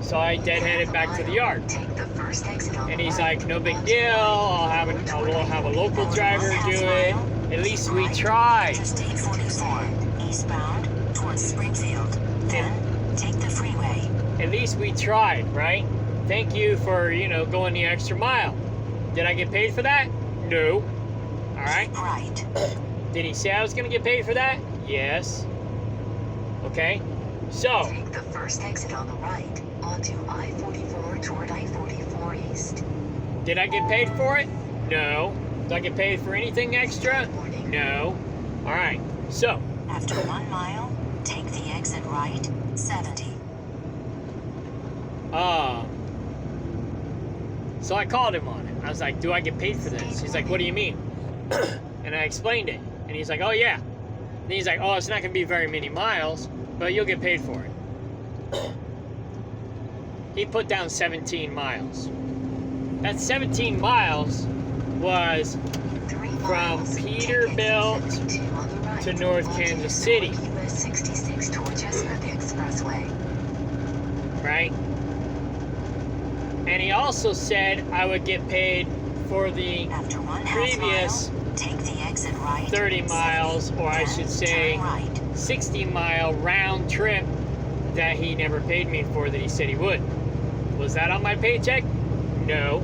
Speaker 1: So I deadheaded back to the yard.
Speaker 4: Take the first exit on
Speaker 1: And
Speaker 4: the
Speaker 1: he's
Speaker 4: right.
Speaker 1: like, no big deal, we'll have a local driver do it. At least we tried.
Speaker 4: Interstate 44. Eastbound towards Springfield. Then take the freeway.
Speaker 1: At least we tried, right? Thank you for, you know, going the extra mile. Did I get paid for that? No. All right.
Speaker 4: Keep right.
Speaker 1: Did he say I was going to get paid for that? Yes. Okay. So,
Speaker 4: Take the first exit on the right onto I-44 toward I-44 East.
Speaker 1: did I get paid for it? No. Did I get paid for anything extra? No. All right. So,
Speaker 4: After 1 mile, take the exit right, 70.
Speaker 1: so I called him on it. I was like, do I get paid for this? He's like, what do you mean? And I explained it. And he's like, oh yeah. And he's like, oh, it's not going to be very many miles, but you'll get paid for it. He put down 17 miles. That 17 miles was
Speaker 4: 3
Speaker 1: from
Speaker 4: miles, take exit
Speaker 1: Peterbilt
Speaker 4: 72 on the right
Speaker 1: to North
Speaker 4: onto
Speaker 1: Kansas City.
Speaker 4: US 66 toward Chestnut Expressway.
Speaker 1: Right? And he also said I would get paid for the
Speaker 4: After 1/2
Speaker 1: previous
Speaker 4: mile, take the exit right,
Speaker 1: 30 miles, or I
Speaker 4: then
Speaker 1: should say
Speaker 4: turn right.
Speaker 1: 60-mile round trip that he never paid me for that he said he would. Was that on my paycheck? No.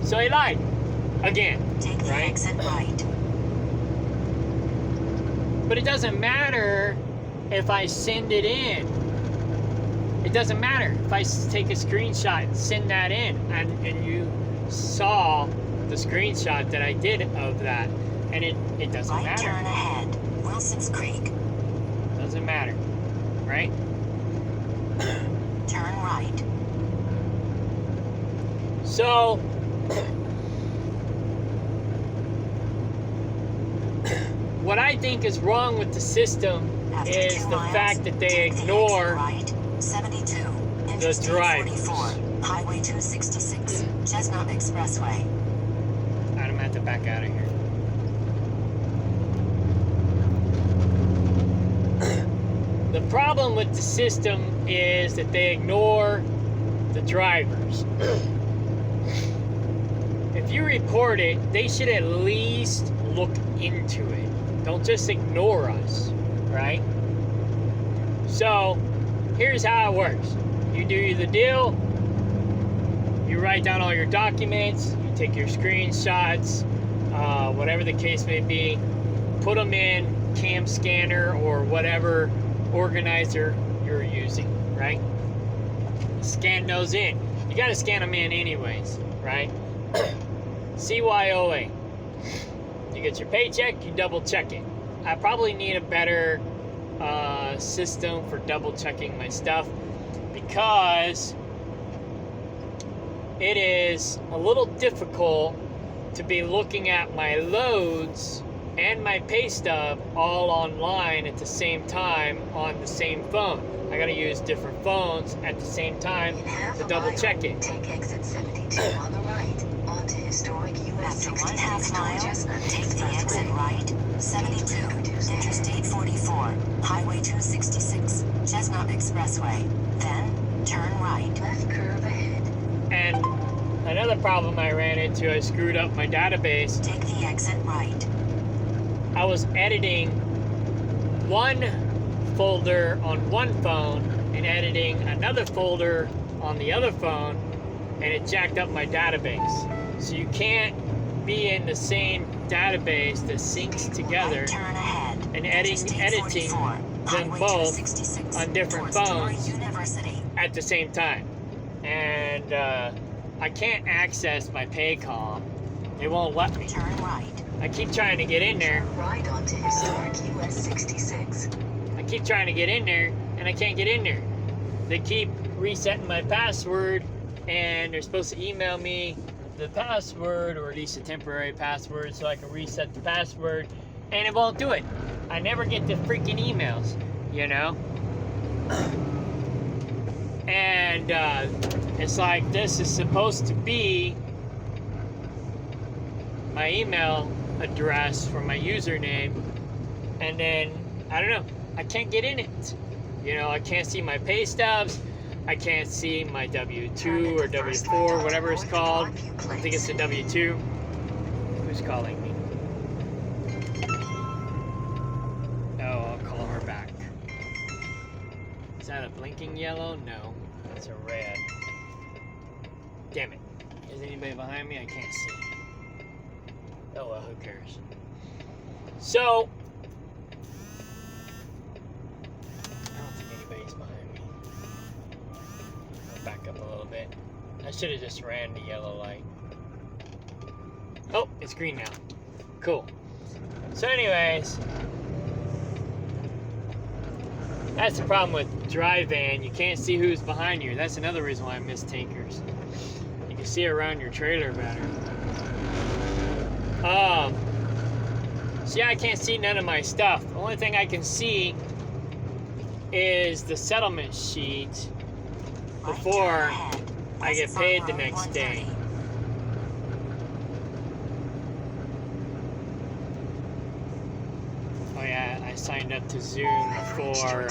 Speaker 1: So he lied. Again.
Speaker 4: Take the
Speaker 1: Right?
Speaker 4: exit right.
Speaker 1: But it doesn't matter if I send it in. It doesn't matter if I take a screenshot and send that in, and you saw the screenshot that I did of that, and it doesn't
Speaker 4: Right
Speaker 1: matter.
Speaker 4: turn ahead, Wilson's Creek.
Speaker 1: Doesn't matter, right?
Speaker 4: Turn right.
Speaker 1: So, what I think is wrong with the system
Speaker 4: After
Speaker 1: is
Speaker 4: 2
Speaker 1: the
Speaker 4: miles,
Speaker 1: fact that they
Speaker 4: take the
Speaker 1: ignore
Speaker 4: exit right, 72. Interstate
Speaker 1: drivers.
Speaker 4: 44, Highway 266, Chestnut Expressway.
Speaker 1: I'm gonna have to back out of here. The problem with the system is that they ignore the drivers. If you report it, they should at least look into it. Don't just ignore us, right? So, here's how it works. You do the deal, you write down all your documents, you take your screenshots, whatever the case may be, put them in Cam Scanner or whatever organizer you're using, right? Scan those in. You gotta scan them in anyways, right? CYOA. You get your paycheck, you double check it. I probably need a better system for double checking my stuff because it is a little difficult to be looking at my loads and my pay stub all online at the same time on the same phone. I gotta use different phones at the same time
Speaker 4: In half
Speaker 1: to
Speaker 4: a
Speaker 1: double
Speaker 4: mile,
Speaker 1: check it.
Speaker 4: Take exit 72 on the right. onto historic US. After 1/2 mile, take the exit right, 72, Interstate 44, Highway 266, Chestnut Expressway. Then, turn right. Left curve ahead.
Speaker 1: And another problem I ran into, I screwed up my database.
Speaker 4: Take the exit right.
Speaker 1: I was editing one folder on one phone and editing another folder on the other phone, and it jacked up my database. So you can't be in the same database that syncs together
Speaker 4: Right turn ahead.
Speaker 1: and
Speaker 4: Interstate
Speaker 1: editing
Speaker 4: 44,
Speaker 1: them
Speaker 4: Highway
Speaker 1: both
Speaker 4: 266,
Speaker 1: on different
Speaker 4: towards
Speaker 1: phones
Speaker 4: Emory University.
Speaker 1: at the same time. And I can't access my Paycom. It won't let me.
Speaker 4: Turn right.
Speaker 1: I keep trying to get in there.
Speaker 4: Right onto historic US 66.
Speaker 1: I keep trying to get in there, and I can't get in there. They keep resetting my password, and they're supposed to email me the password, or at least a temporary password, so I can reset the password, and it won't do it. I never get the freaking emails, you know? And it's like, this is supposed to be my email address for my username, and then, I don't know, I can't get in it. You know, I can't see my pay stubs, I can't see my W-2 or W-4, whatever it's called. I think it's the W-2. Who's calling me? Oh, I'll call her back. Is that a blinking yellow? No, it's a red. Damn it. Is anybody behind me? I can't see. Oh well, who cares? So, I don't think anybody's behind me. I'll back up a little bit. I should have just ran the yellow light. Oh, it's green now. Cool. So anyways, that's the problem with Drive Van. You can't see who's behind you. That's another reason why I miss tankers. You can see around your trailer better. So yeah, I can't see none of my stuff. The only thing I can see is the settlement sheet before I get paid the next day. Oh yeah, I signed up to Zoom for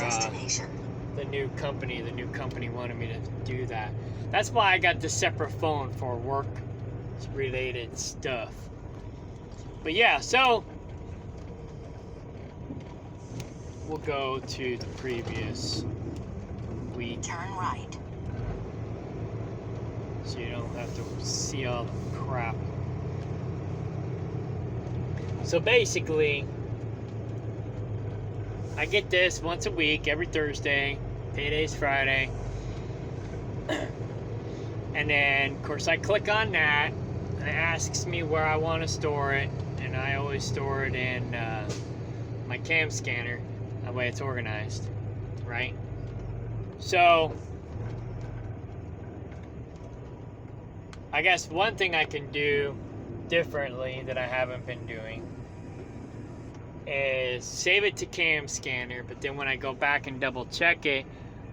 Speaker 1: the new company. The new company wanted me to do that. That's why I got the separate phone for work-related stuff. But yeah, so we'll go to the previous week.
Speaker 4: Turn right.
Speaker 1: So you don't have to see all the crap. So basically, I get this once a week, every Thursday. Payday's Friday. And then, of course, I click on that, and it asks me where I want to store it. And I always store it in my cam scanner. That way it's organized, right? So, I guess one thing I can do differently that I haven't been doing is save it to cam scanner, but then when I go back and double check it,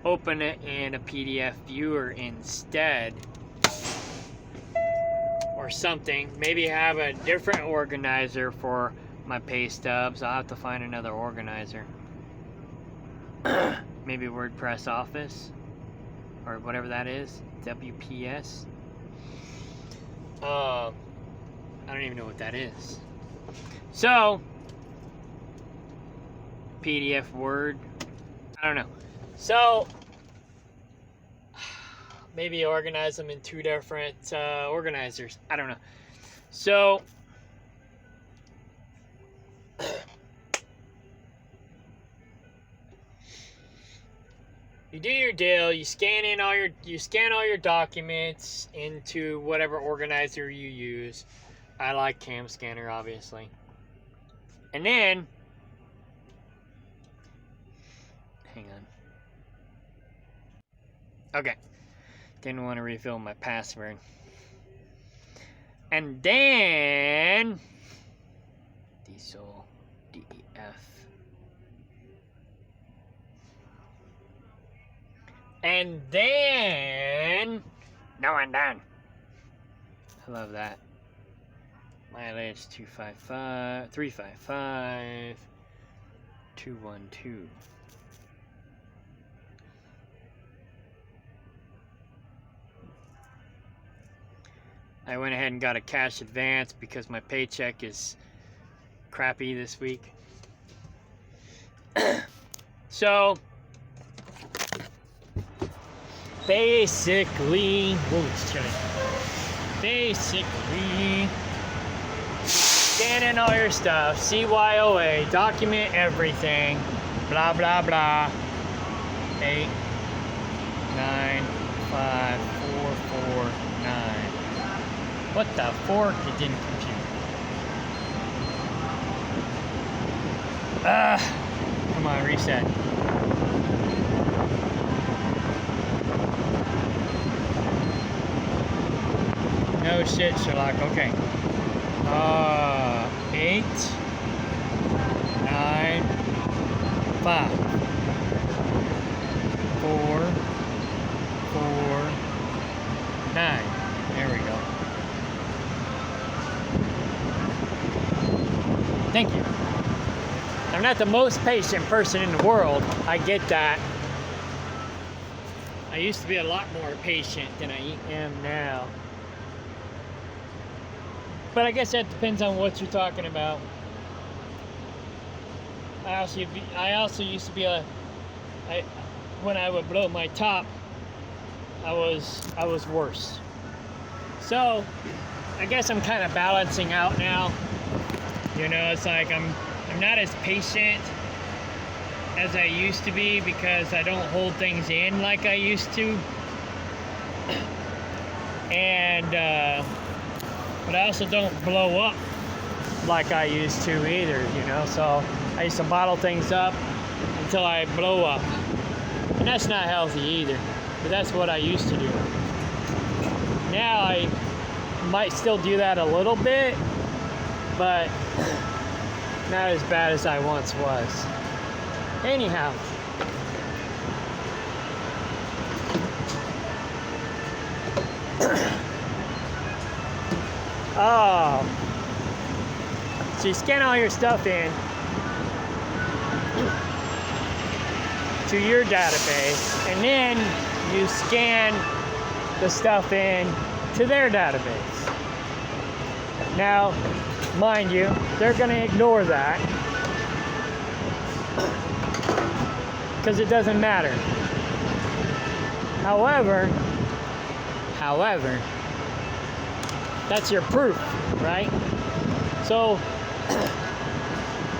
Speaker 1: open it in a PDF viewer instead, or something. Maybe have a different organizer for my pay stubs. I'll have to find another organizer. Maybe WordPress Office or whatever that is, WPS. I don't even know what that is. So PDF Word, I don't know. So maybe organize them in two different organizers. I don't know. So you do your deal. You scan all your documents into whatever organizer you use. I like Cam Scanner, obviously. And then, hang on. Okay. Didn't want to refill my password. And then, Diesel, DEF. And then, no, I'm done. love that. Mileage 255, 355, 212. I went ahead and got a cash advance because my paycheck is crappy this week. So, basically, whoa, it's chilly. Basically, scan in all your stuff, CYOA, document everything, blah, blah, blah. 8, 9, 5, 4, 4, 9. What the fork? It didn't compute. Come on, reset. No shit, Sherlock. Okay. 8, 9, 5, 4, 4, 9. There we go. Thank you. I'm not the most patient person in the world. I get that. I used to be a lot more patient than I am now. But I guess that depends on what you're talking about. I also used to be when I would blow my top, I was worse. So I guess I'm kind of balancing out now. You know, it's like I'm not as patient as I used to be because I don't hold things in like I used to. And but I also don't blow up like I used to either, you know. So I used to bottle things up until I blow up. And that's not healthy either. But that's what I used to do. Now I might still do that a little bit, but not as bad as I once was. Anyhow. Oh. So you scan all your stuff in to your database, and then you scan the stuff in to their database. Now, mind you, they're going to ignore that because it doesn't matter. However, that's your proof, right? So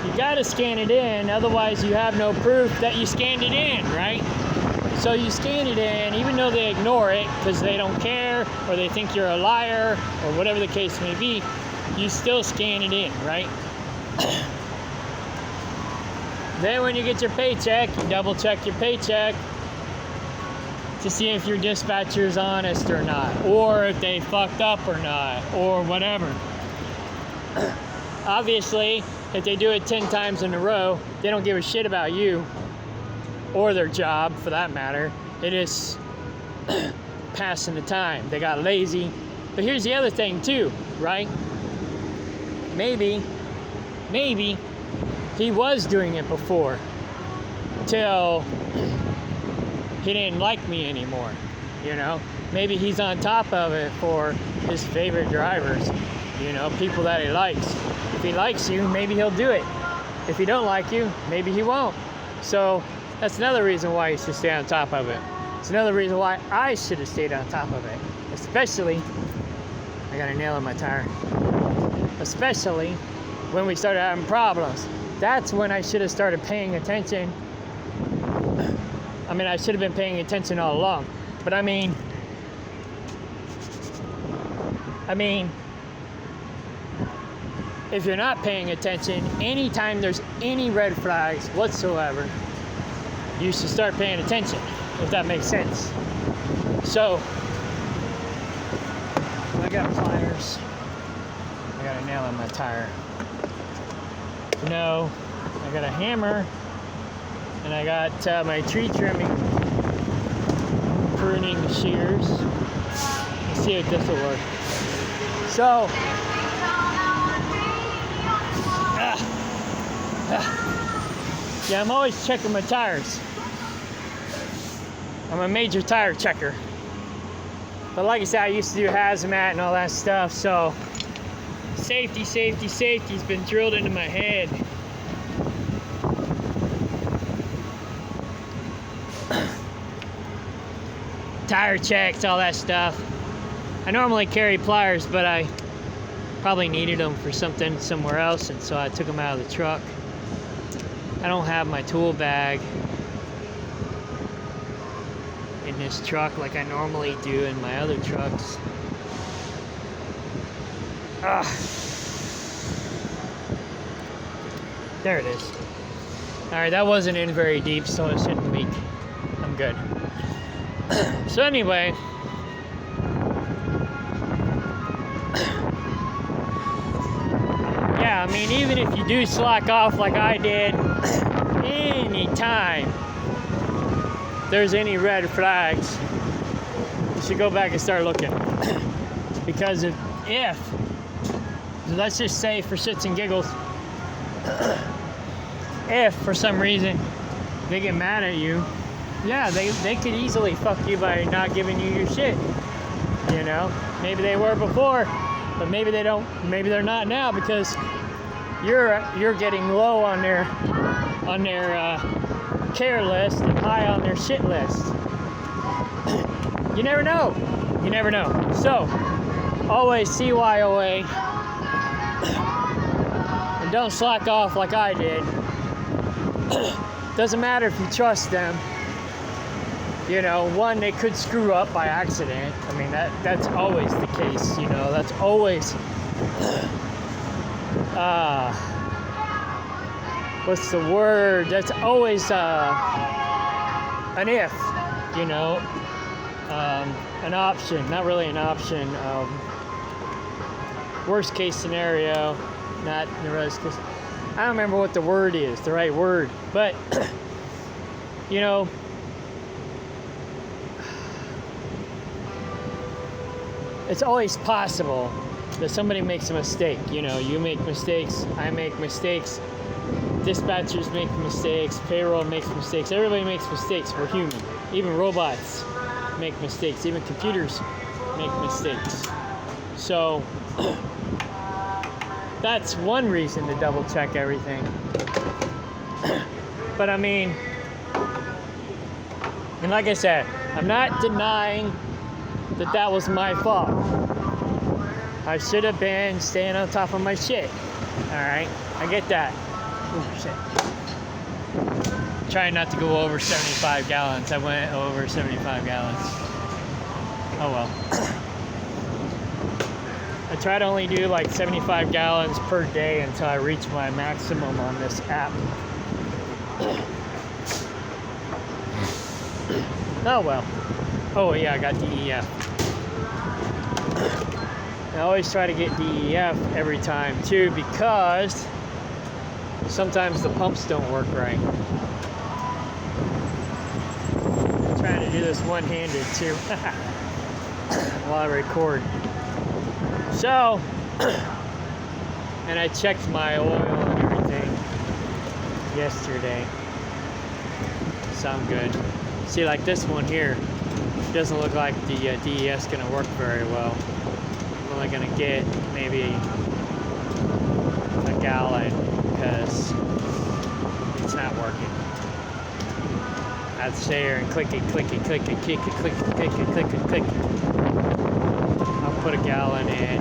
Speaker 1: you got to scan it in, otherwise you have no proof that you scanned it in, right? So you scan it in, even though they ignore it because they don't care or they think you're a liar or whatever the case may be, you still scan it in, right? Then when you get your paycheck, you double check your paycheck to see if your dispatcher's honest or not, or if they fucked up or not, or whatever. Obviously, if they do it 10 times in a row, they don't give a shit about you or their job for that matter. It is passing the time. They got lazy. But here's the other thing too, right? Maybe he was doing it before till he didn't like me anymore, you know? Maybe he's on top of it for his favorite drivers, you know, people that he likes. If he likes you, maybe he'll do it. If he don't like you, maybe he won't. So that's another reason why you should stay on top of it. It's another reason why I should have stayed on top of it. Especially, I got a nail in my tire. Especially when we started having problems. That's when I should have started paying attention. I mean, I should have been paying attention all along. But I mean, if you're not paying attention, anytime there's any red flags whatsoever, you should start paying attention, if that makes sense. So, I got pliers. I got a nail in my tire. No, I got a hammer. And I got my tree trimming, pruning shears. Let's see if this will work. So, yeah, I'm always checking my tires. I'm a major tire checker. But like I said, I used to do hazmat and all that stuff, so safety's been drilled into my head. Tire checks, all that stuff. I normally carry pliers, but I probably needed them for something somewhere else, and so I took them out of the truck. I don't have my tool bag in this truck like I normally do in my other trucks. There it is. Alright, that wasn't in very deep, so it shouldn't leak. I'm good. So anyway, yeah, I mean, even if you do slack off like I did, anytime there's any red flags, you should go back and start looking. Because if, let's just say for shits and giggles, if for some reason they get mad at you, yeah, they could easily fuck you by not giving you your shit. You know, maybe they were before, but maybe they don't. Maybe they're not now because you're getting low on their care list and high on their shit list. You never know. You never know. So always CYOA, and don't slack off like I did. Doesn't matter if you trust them. You know, one, they could screw up by accident. I mean, that's always the case, you know. That's always, what's the word? That's always an if, you know, an option. Not really an option. Worst case scenario, not the rest. Cause I don't remember what the word is, the right word. But, you know, it's always possible that somebody makes a mistake. You know, you make mistakes, I make mistakes, dispatchers make mistakes, payroll makes mistakes, everybody makes mistakes. We're human. Even robots make mistakes, even computers make mistakes. So that's one reason to double check everything. But I mean, and like I said, I'm not denying that was my fault. I should have been staying on top of my shit. Alright, I get that. Ooh, shit. Trying not to go over 75 gallons. I went over 75 gallons. Oh well. I try to only do like 75 gallons per day until I reach my maximum on this app. Oh well. Oh yeah, I got DEF. I always try to get DEF every time too, because sometimes the pumps don't work right. I'm trying to do this one-handed too while I record. So, and I checked my oil and everything yesterday. So I'm good. See, like this one here, doesn't look like the DEF's gonna work very well. I'm only gonna get maybe a gallon because it's not working. I'd stay here and click it, click it, click it, click it, click it, click it, click it, click it. I'll put a gallon in.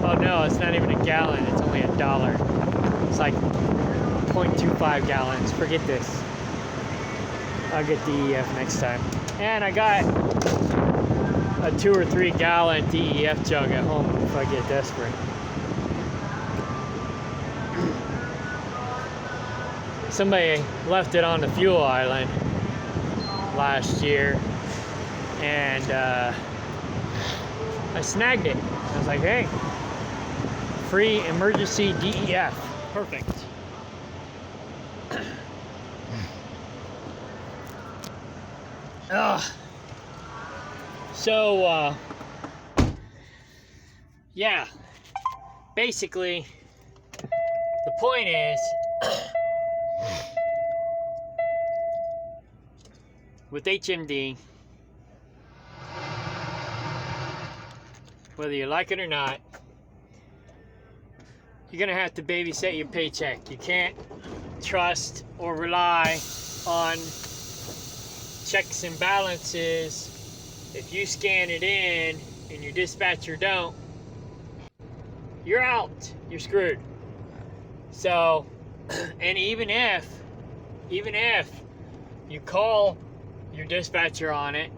Speaker 1: Oh no, it's not even a gallon, it's only $1. It's like 0.25 gallons. Forget this. I'll get DEF next time. And I got a 2 or 3 gallon DEF jug at home if I get desperate. Somebody left it on the fuel island last year, and I snagged it. I was like, hey, free emergency DEF. Perfect. So, yeah, basically, the point is, with HMD, whether you like it or not, you're gonna have to babysit your paycheck. You can't trust or rely on checks and balances. If you scan it in and your dispatcher don't, you're out. You're screwed. So, and even if you call your dispatcher on it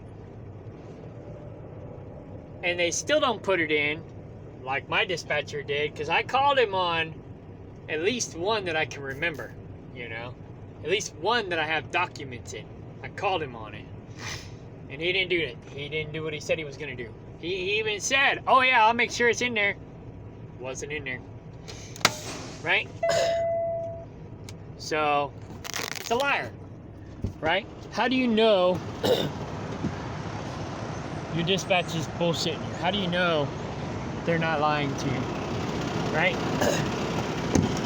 Speaker 1: and they still don't put it in, like my dispatcher did, because I called him on at least one that I can remember, you know, at least one that I have documents in. I called him on it, and he didn't do it. He didn't do what he said he was going to do. He even said, oh yeah, I'll make sure it's in there. Wasn't in there, right? So, it's a liar, right? How do you know your dispatch is bullshitting you? How do you know they're not lying to you, right?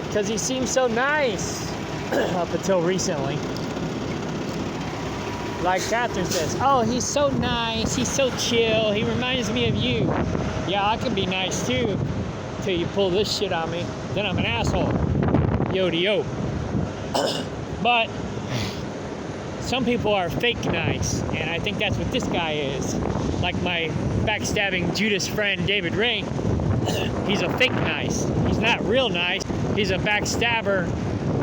Speaker 1: Because he seems so nice up until recently. Like Catherine says, oh, he's so nice, he's so chill, he reminds me of you. Yeah, I can be nice too, till you pull this shit on me, then I'm an asshole. Yo-de-yo. But some people are fake nice, and I think that's what this guy is. Like my backstabbing Judas friend David Ray, he's a fake nice. He's not real nice. He's a backstabber,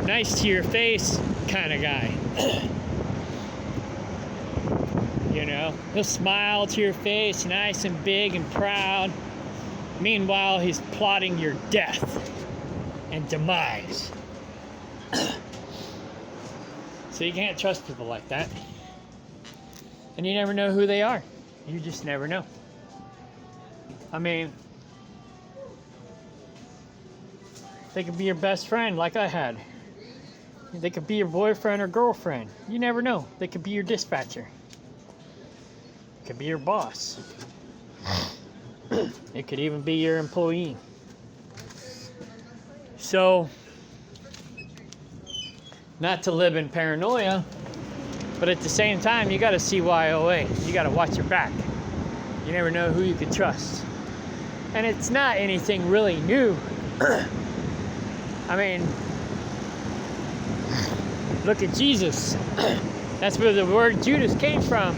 Speaker 1: nice to your face kind of guy. You know, he'll smile to your face, nice and big and proud. Meanwhile, he's plotting your death and demise. So you can't trust people like that. And you never know who they are. You just never know. I mean, they could be your best friend like I had. They could be your boyfriend or girlfriend. You never know. They could be your dispatcher. It could be your boss. It could even be your employee. So, not to live in paranoia, but at the same time, you got to CYOA. You got to watch your back. You never know who you can trust. And it's not anything really new. I mean, look at Jesus. That's where the word Judas came from.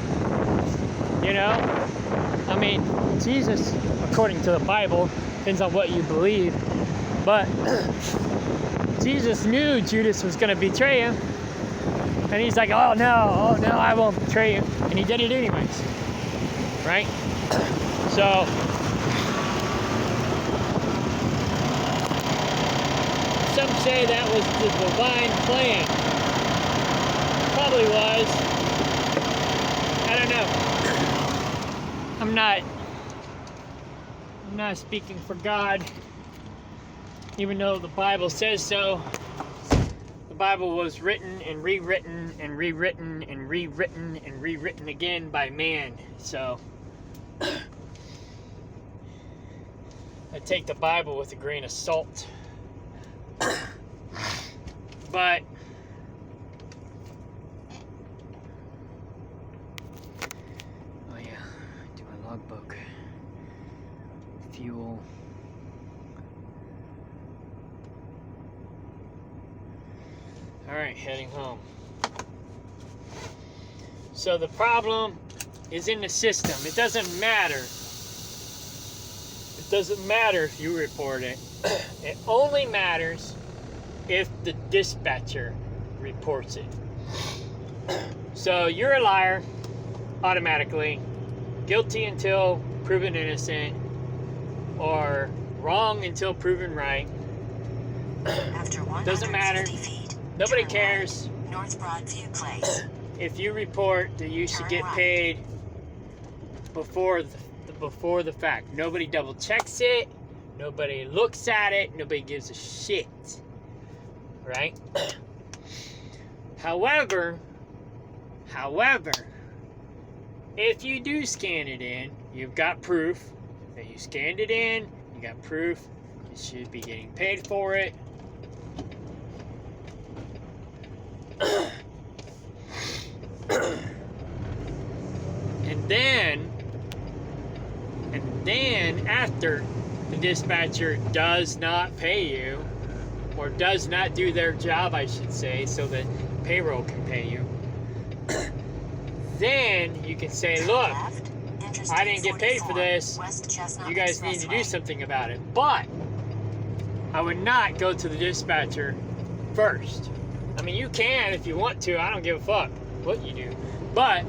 Speaker 1: You know? I mean, Jesus, according to the Bible, depends on what you believe, but Jesus knew Judas was going to betray him. And he's like, oh no, I won't betray you. And he did it anyways. Right? So, some say that was the divine plan. Probably was. I don't know. I'm not speaking for God, even though the Bible says so. The Bible was written and rewritten and rewritten and rewritten and rewritten again by man. So I take the Bible with a grain of salt. But oh yeah, do my logbook. Fuel. Alright, heading home. So the problem is in the system. It doesn't matter. It doesn't matter if you report it. It only matters if the dispatcher reports it. So you're a liar automatically, guilty until proven innocent, or wrong until proven right.
Speaker 4: After
Speaker 1: Doesn't matter.
Speaker 4: 150 feet,
Speaker 1: Nobody
Speaker 4: turn
Speaker 1: cares.
Speaker 4: right, North Broadview Place.
Speaker 1: If you report that you should get paid before the fact. Nobody double checks it. Nobody looks at it. Nobody gives a shit. Right? However, if you do scan it in, you've got proof that you scanned it in, You got proof. You should be getting paid for it. And then after the dispatcher does not pay you, or does not do their job, I should say, so that payroll can pay you, then you can say, look, I didn't get paid for this. You guys need to do something about it. But I would not go to the dispatcher first. I mean, you can if you want to. I don't give a fuck what you do. But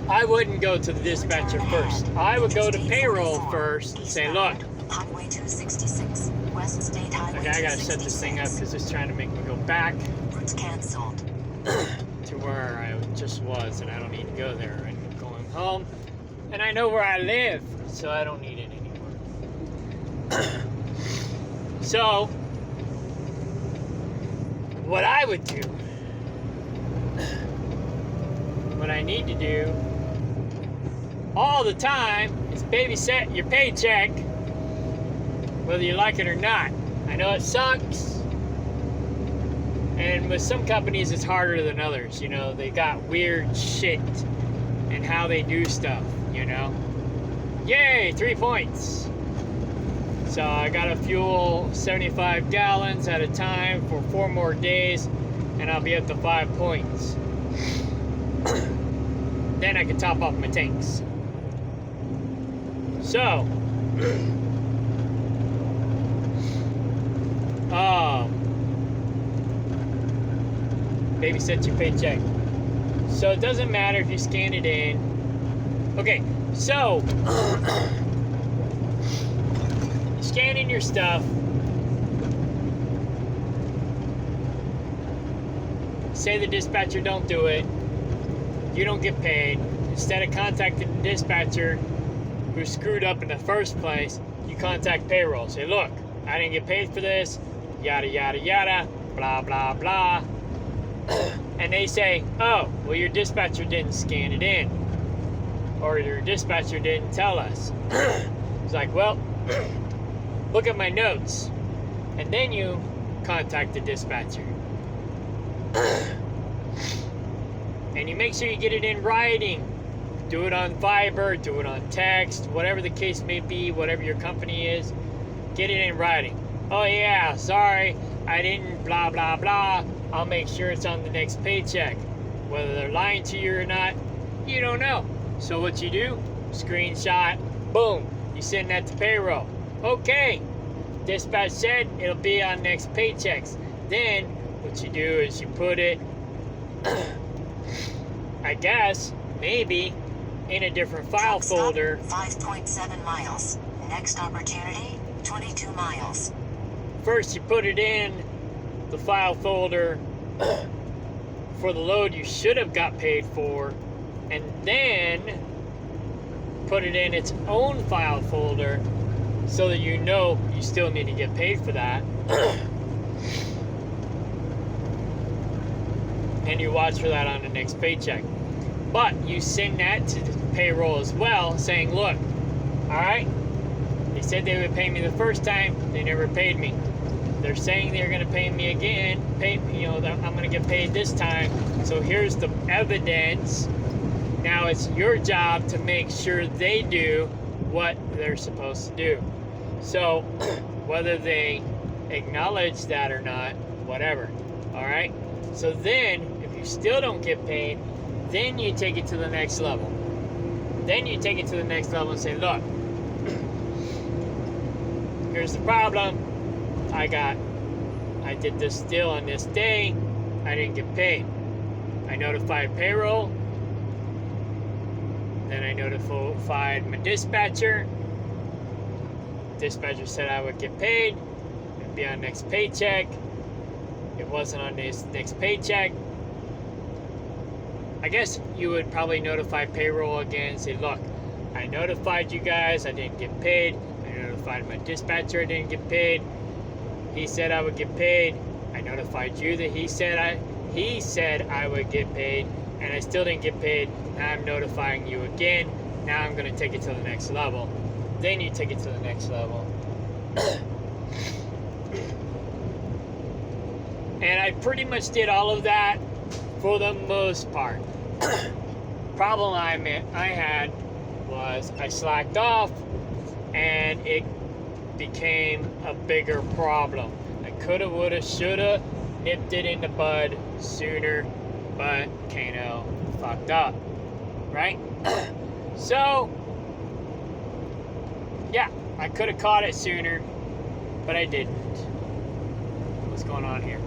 Speaker 1: I wouldn't go to the dispatcher first. I would go to payroll first and say, look,
Speaker 4: Highway 266, West State Highway
Speaker 1: okay, I gotta set this thing up because it's trying to make me go back
Speaker 4: Route canceled.
Speaker 1: to where I just was, and I don't need to go there. I'm going home, and I know where I live, so I don't need it anymore. So, what I would do, what I need to do all the time is babysit your paycheck, whether you like it or not. I know it sucks, and with some companies it's harder than others. You know, they got weird shit and how they do stuff, you know. Yay, 3 points. So I gotta fuel 75 gallons at a time for 4 more days, and I'll be up to 5 points. Then I can top off my tanks. So, babysit your paycheck. So it doesn't matter if you scan it in. Okay, so scan in your stuff. Say the dispatcher don't do it. You don't get paid. Instead of contacting the dispatcher who screwed up in the first place, you contact payroll. Say, look, I didn't get paid for this, yada, yada, yada, blah, blah, blah. And they say, oh, well, your dispatcher didn't scan it in. Or your dispatcher didn't tell us. It's like, well, look at my notes. And then you contact the dispatcher. And you make sure you get it in writing. Do it on Viber, do it on text, whatever the case may be, whatever your company is, get it in writing. Oh yeah, sorry, I didn't blah, blah, blah. I'll make sure it's on the next paycheck. Whether they're lying to you or not, you don't know. So what you do, screenshot, boom, you send that to payroll. Okay, dispatch said it'll be on next paychecks. Then what you do is you put it, I guess, maybe, in a different file folder.
Speaker 4: 5.7 miles. Next opportunity, 22 miles.
Speaker 1: First you put it in the file folder for the load you should have got paid for, and then put it in its own file folder so that you know you still need to get paid for that. And you watch for that on the next paycheck. But you send that to the payroll as well, saying, look, alright, they said they would pay me the first time, they never paid me. They're saying they're going to pay me again, I'm going to get paid this time, so here's the evidence. Now it's your job to make sure they do what they're supposed to do. So, whether they acknowledge that or not, whatever, alright? So then, if you still don't get paid, then you take it to the next level. Then you take it to the next level and say, look, here's the problem. I did this deal on this day. I didn't get paid. I notified payroll. Then I notified my dispatcher. Dispatcher said I would get paid. It'd be on next paycheck. It wasn't on this next paycheck. I guess you would probably notify payroll again and say, look, I notified you guys, I didn't get paid. I notified my dispatcher, I didn't get paid. He said I would get paid. I notified you that he said I would get paid. and I still didn't get paid. Now I'm notifying you again. Now I'm going to take it to the next level. Then you take it to the next level. And I pretty much did all of that for the most part. Problem I had was I slacked off, and it became a bigger problem. I coulda, woulda, shoulda nipped it in the bud sooner, but Kano fucked up, right? So, yeah, I could have caught it sooner, but I didn't. What's going on here?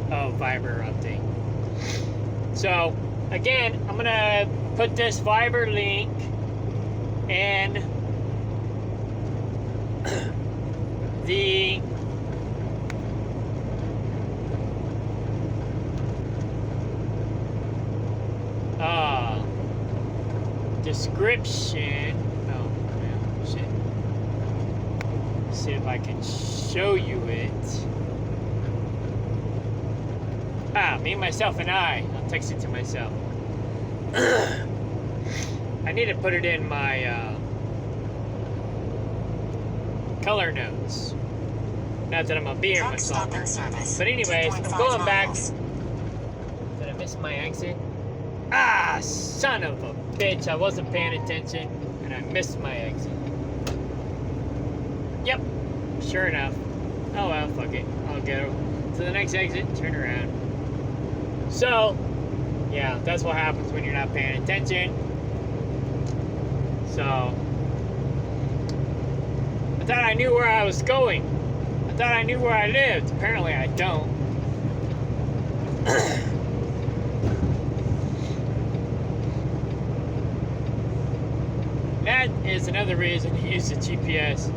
Speaker 1: Oh, Viber update. So, again, I'm gonna put this Viber link in the description. Oh man, shit. Let's see if I can show you it. Me, myself, and I. I'll text it to myself. I need to put it in my color notes. Not that I'm gonna be here much longer. But anyways, I'm going back. Did I miss my exit? Ah, son of a bitch. I wasn't paying attention and I missed my exit. Yep, sure enough. Oh well, fuck it. I'll go to the next exit, turn around. So, yeah, that's what happens when you're not paying attention. So, I thought I knew where I was going. I thought I knew where I lived. Apparently I don't. That is another reason to use the GPS.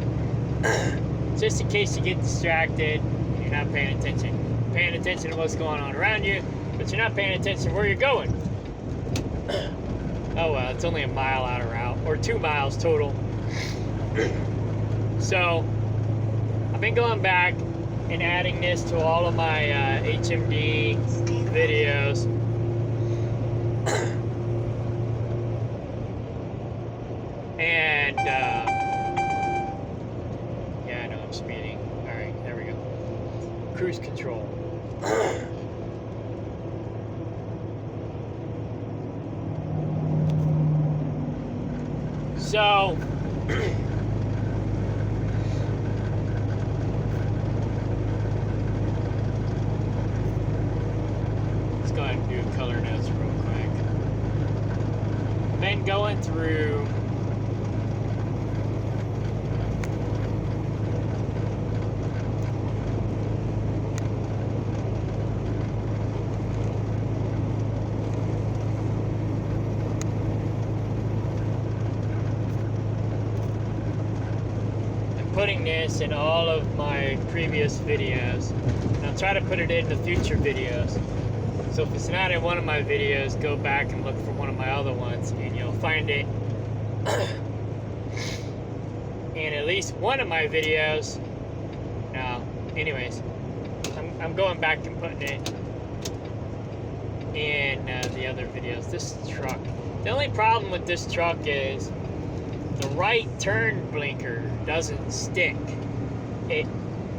Speaker 1: Just in case you get distracted and you're not paying attention. Paying attention to what's going on around you, but you're not paying attention where you're going. Oh well, it's only a mile out of route, or 2 miles total. So, I've been going back and adding this to all of my HMD videos. And, yeah, I know I'm speeding. Alright, there we go. Cruise control. So, let's go ahead and do color notes real quick. Been going through putting this in all of my previous videos, and I'll try to put it in the future videos. So if it's not in one of my videos, go back and look for one of my other ones and you'll find it in at least one of my videos. Now, anyways, I'm going back and putting it in the other videos. This truck, the only problem with this truck is the right turn blinker doesn't stick. It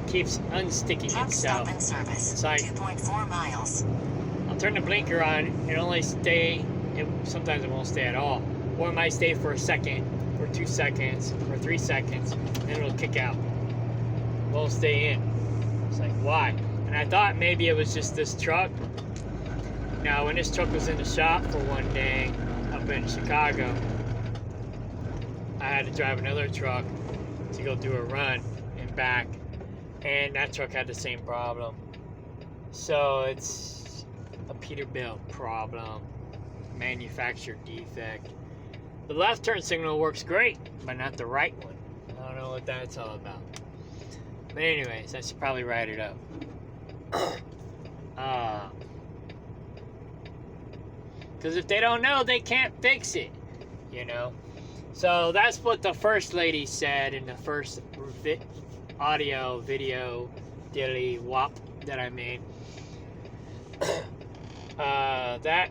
Speaker 1: keeps unsticking itself. It's like
Speaker 4: 2.4 miles.
Speaker 1: I'll turn the blinker on, it only stay, sometimes it won't stay at all. Or it might stay for a second, or 2 seconds, or 3 seconds, and it'll kick out. It won't stay in. It's like, why? And I thought maybe it was just this truck. Now, when this truck was in the shop for one day up in Chicago, I had to drive another truck to go do a run and back, and that truck had the same problem. So it's a Peterbilt problem, manufacturer defect. The left turn signal works great, but not the right one. I don't know what that's all about. But anyways, I should probably write it up. Because if they don't know, they can't fix it, you know? So that's what the first lady said in the first audio video dilly wop that I made. That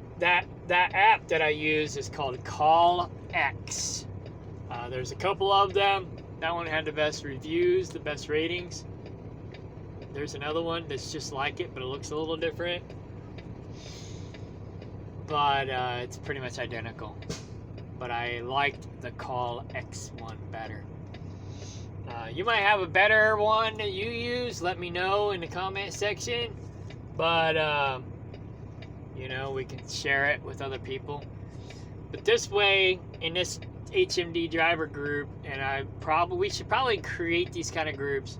Speaker 1: app that I use is called Call X. There's a couple of them. That one had the best reviews, the best ratings. There's another one that's just like it, but it looks a little different. But it's pretty much identical. But I liked the Call X one better. You might have a better one that you use. Let me know in the comment section. But, we can share it with other people. But this way, in this HMD driver group, and we should probably create these kind of groups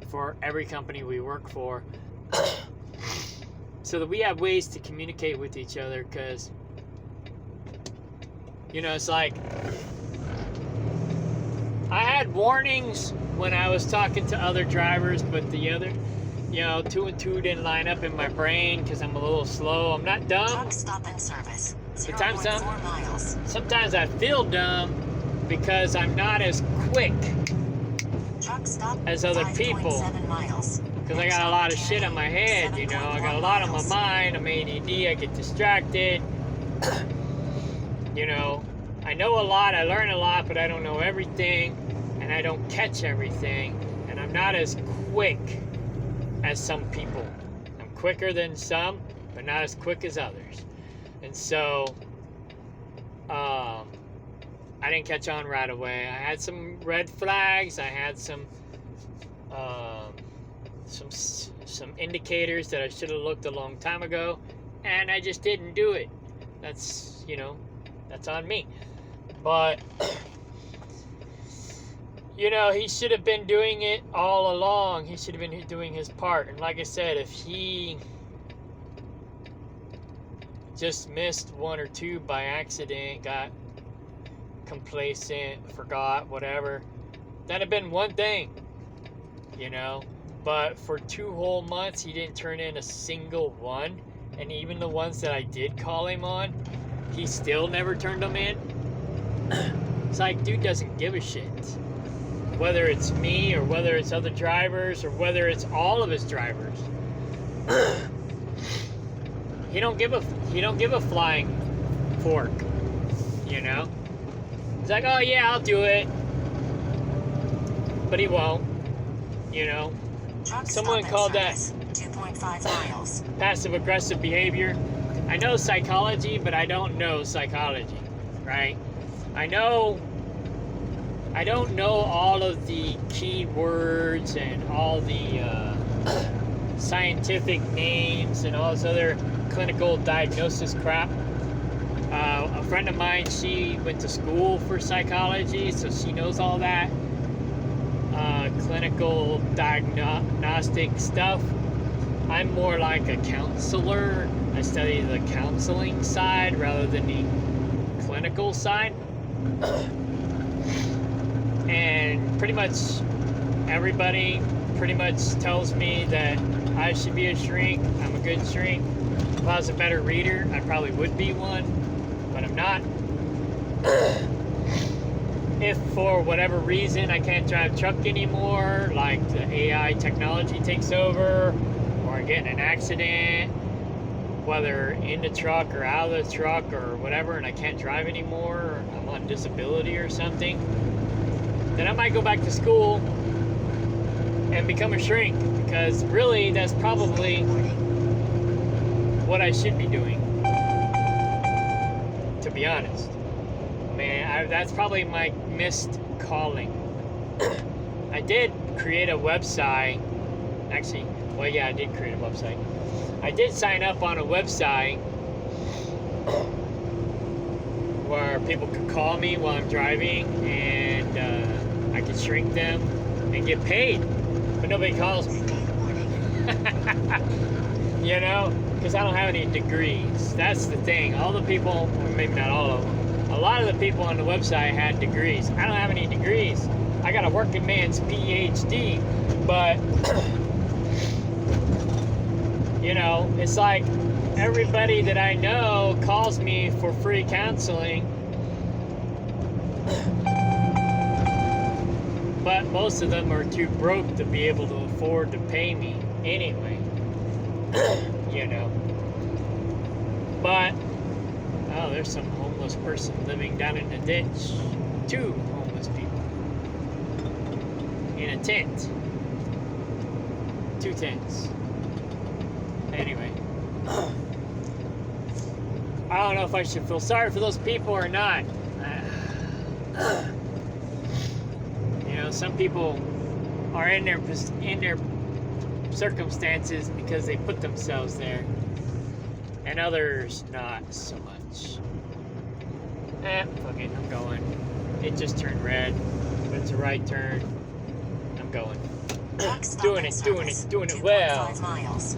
Speaker 1: for every company we work for, so that we have ways to communicate with each other. Because it's like I had warnings when I was talking to other drivers, but the other 2 and 2 didn't line up in my brain because I'm a little slow. I'm not dumb.
Speaker 4: Truck stop and service.
Speaker 1: Sometimes
Speaker 4: 0.4 miles.
Speaker 1: Sometimes I feel dumb because I'm not as quick
Speaker 4: Truck stop
Speaker 1: as other people.
Speaker 4: 5.7 miles.
Speaker 1: Because I got a lot of shit on my head, I got a lot on my mind. I'm ADD, I get distracted. I know a lot, I learn a lot, but I don't know everything, and I don't catch everything, and I'm not as quick as some people. I'm quicker than some, but not as quick as others. And so, I didn't catch on right away. I had some red flags. I had some indicators that I should have looked a long time ago, and I just didn't do it. That's that's on me. But he should have been doing it all along. He should have been doing his part. And like I said, if he just missed 1 or 2 by accident, got complacent, forgot, whatever, that'd have been one thing, But for 2 whole months, he didn't turn in a single one. And even the ones that I did call him on, he still never turned them in. It's like, dude doesn't give a shit. Whether it's me or whether it's other drivers or whether it's all of his drivers. He don't give a flying fork, He's like, oh yeah, I'll do it. But he won't, Someone called that
Speaker 4: 2.5 miles.
Speaker 1: passive aggressive behavior. I know psychology, but I don't know psychology, right? I don't know all of the key words and all the scientific names and all this other clinical diagnosis crap. A friend of mine, she went to school for psychology, so she knows all that clinical diagnostic stuff. I'm more like a counselor. I study the counseling side rather than the clinical side. And pretty much everybody tells me that I should be a shrink. I'm a good shrink. If I was a better reader, I probably would be one, but I'm not. If for whatever reason I can't drive truck anymore, like the AI technology takes over, or I get in an accident, whether in the truck or out of the truck or whatever, and I can't drive anymore, or I'm on disability or something, then I might go back to school and become a shrink, because really that's probably what I should be doing, to be honest. Man, that's probably my missed calling. I did create a website. Actually, well, yeah, I did create a website. I did sign up on a website where people could call me while I'm driving, and I could shrink them and get paid, but nobody calls me. Because I don't have any degrees. That's the thing. All the people, or maybe not all of them, a lot of the people on the website had degrees. I don't have any degrees. I got a working man's PhD, but it's like everybody that I know calls me for free counseling. But most of them are too broke to be able to afford to pay me anyway. You know. But, oh, there's some homeless person living down in the ditch. 2 homeless people. In a tent. 2 tents. Anyway. I don't know if I should feel sorry for those people or not. You know, some people are in their circumstances because they put themselves there, and others not so much. Fuck it, I'm going. It just turned red, but it's a right turn. I'm going. Doing it well.
Speaker 4: 2.5 miles.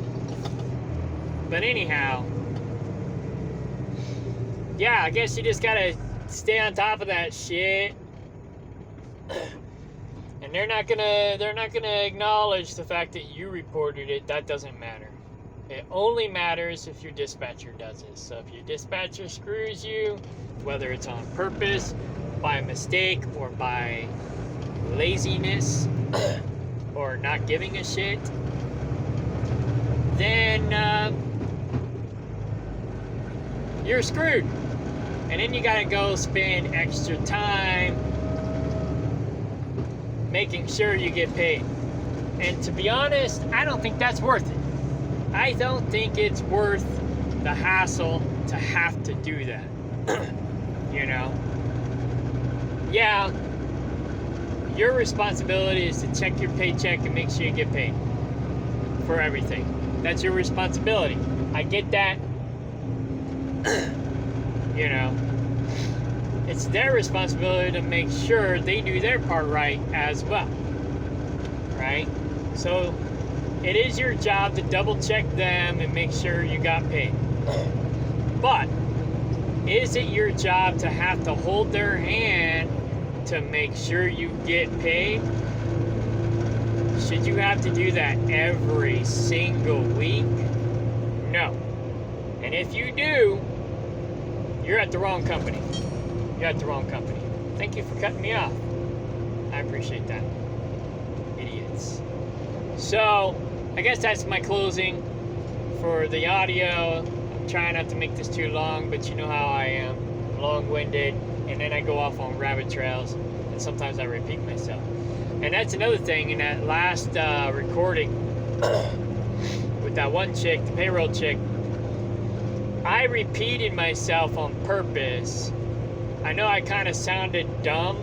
Speaker 1: But anyhow, yeah, I guess you just gotta stay on top of that shit. And they're not gonna acknowledge the fact that you reported it. That doesn't matter. It only matters if your dispatcher does it. So if your dispatcher screws you, whether it's on purpose, by mistake, or by laziness, or not giving a shit, then you're screwed. And then you gotta go spend extra time making sure you get paid. And to be honest, I don't think that's worth it. I don't think it's worth the hassle to have to do that. You know? Yeah, your responsibility is to check your paycheck and make sure you get paid for everything. That's your responsibility. I get that. You know, it's their responsibility to make sure they do their part right as well, right? So it is your job to double check them and make sure you got paid. But is it your job to have to hold their hand to make sure you get paid? Should you have to do that every single week? No. And if you do, you're at the wrong company. You're at the wrong company. Thank you for cutting me off. I appreciate that. Idiots. So, I guess that's my closing for the audio. I'm trying not to make this too long, but you know how I am. Long-winded, and then I go off on rabbit trails, and sometimes I repeat myself. And that's another thing. In that last recording with that one chick, the payroll chick, I repeated myself on purpose. I know I kind of sounded dumb,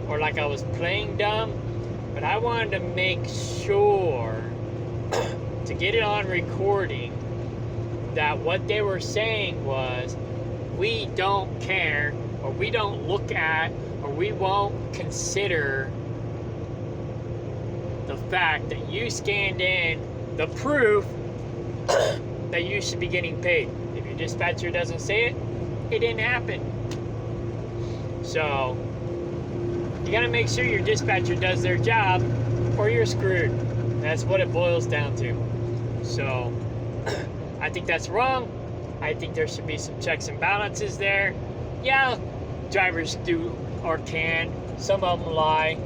Speaker 1: or like I was playing dumb, but I wanted to make sure to get it on recording that what they were saying was, we don't care, or we don't look at, or we won't consider the fact that you scanned in the proof that you should be getting paid. If your dispatcher doesn't say it, it didn't happen. So, you gotta make sure your dispatcher does their job, or you're screwed. That's what it boils down to. So, I think that's wrong. I think there should be some checks and balances there. Yeah, drivers do or can. Some of them lie.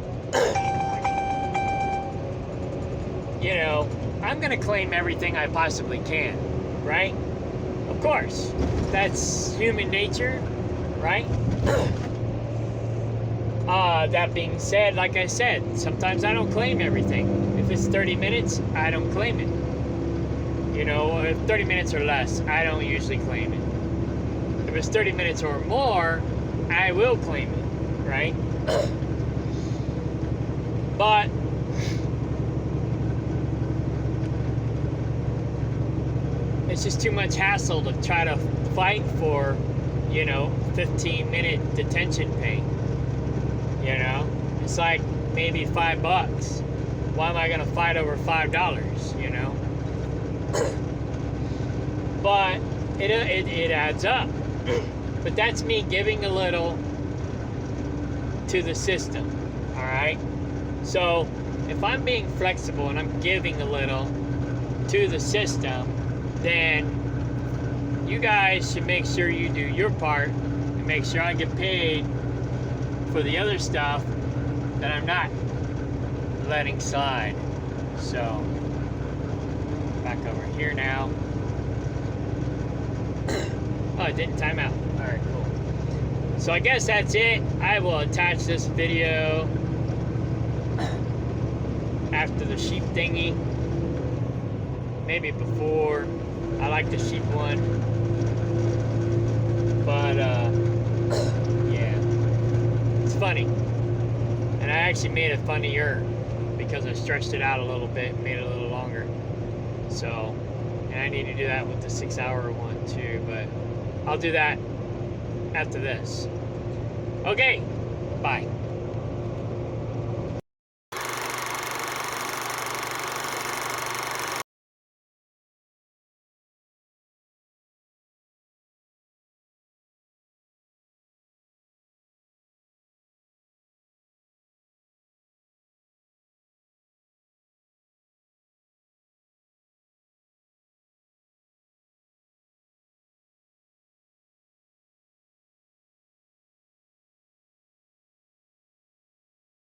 Speaker 1: You know, I'm gonna claim everything I possibly can, right? Of course, that's human nature, right? That being said, like I said, sometimes I don't claim everything. If it's 30 minutes, I don't claim it. You know, if 30 minutes or less, I don't usually claim it. If it's 30 minutes or more, I will claim it, right? But it's just too much hassle to try to fight for, 15-minute detention pay. You know, it's like maybe $5. Why am I gonna fight over $5? You know, but it adds up. But that's me giving a little to the system. All right. So if I'm being flexible and I'm giving a little to the system, then you guys should make sure you do your part and make sure I get paid for the other stuff that I'm not letting slide. So back over here now. Oh, it didn't time out. Alright, cool. So I guess that's it. I will attach this video after the sheep thingy. Maybe before. I like the sheep one. But yeah. It's funny. And I actually made it funnier because I stretched it out a little bit, made it a little longer. So, and I need to do that with the 6-hour one too, but I'll do that after this. Okay, bye.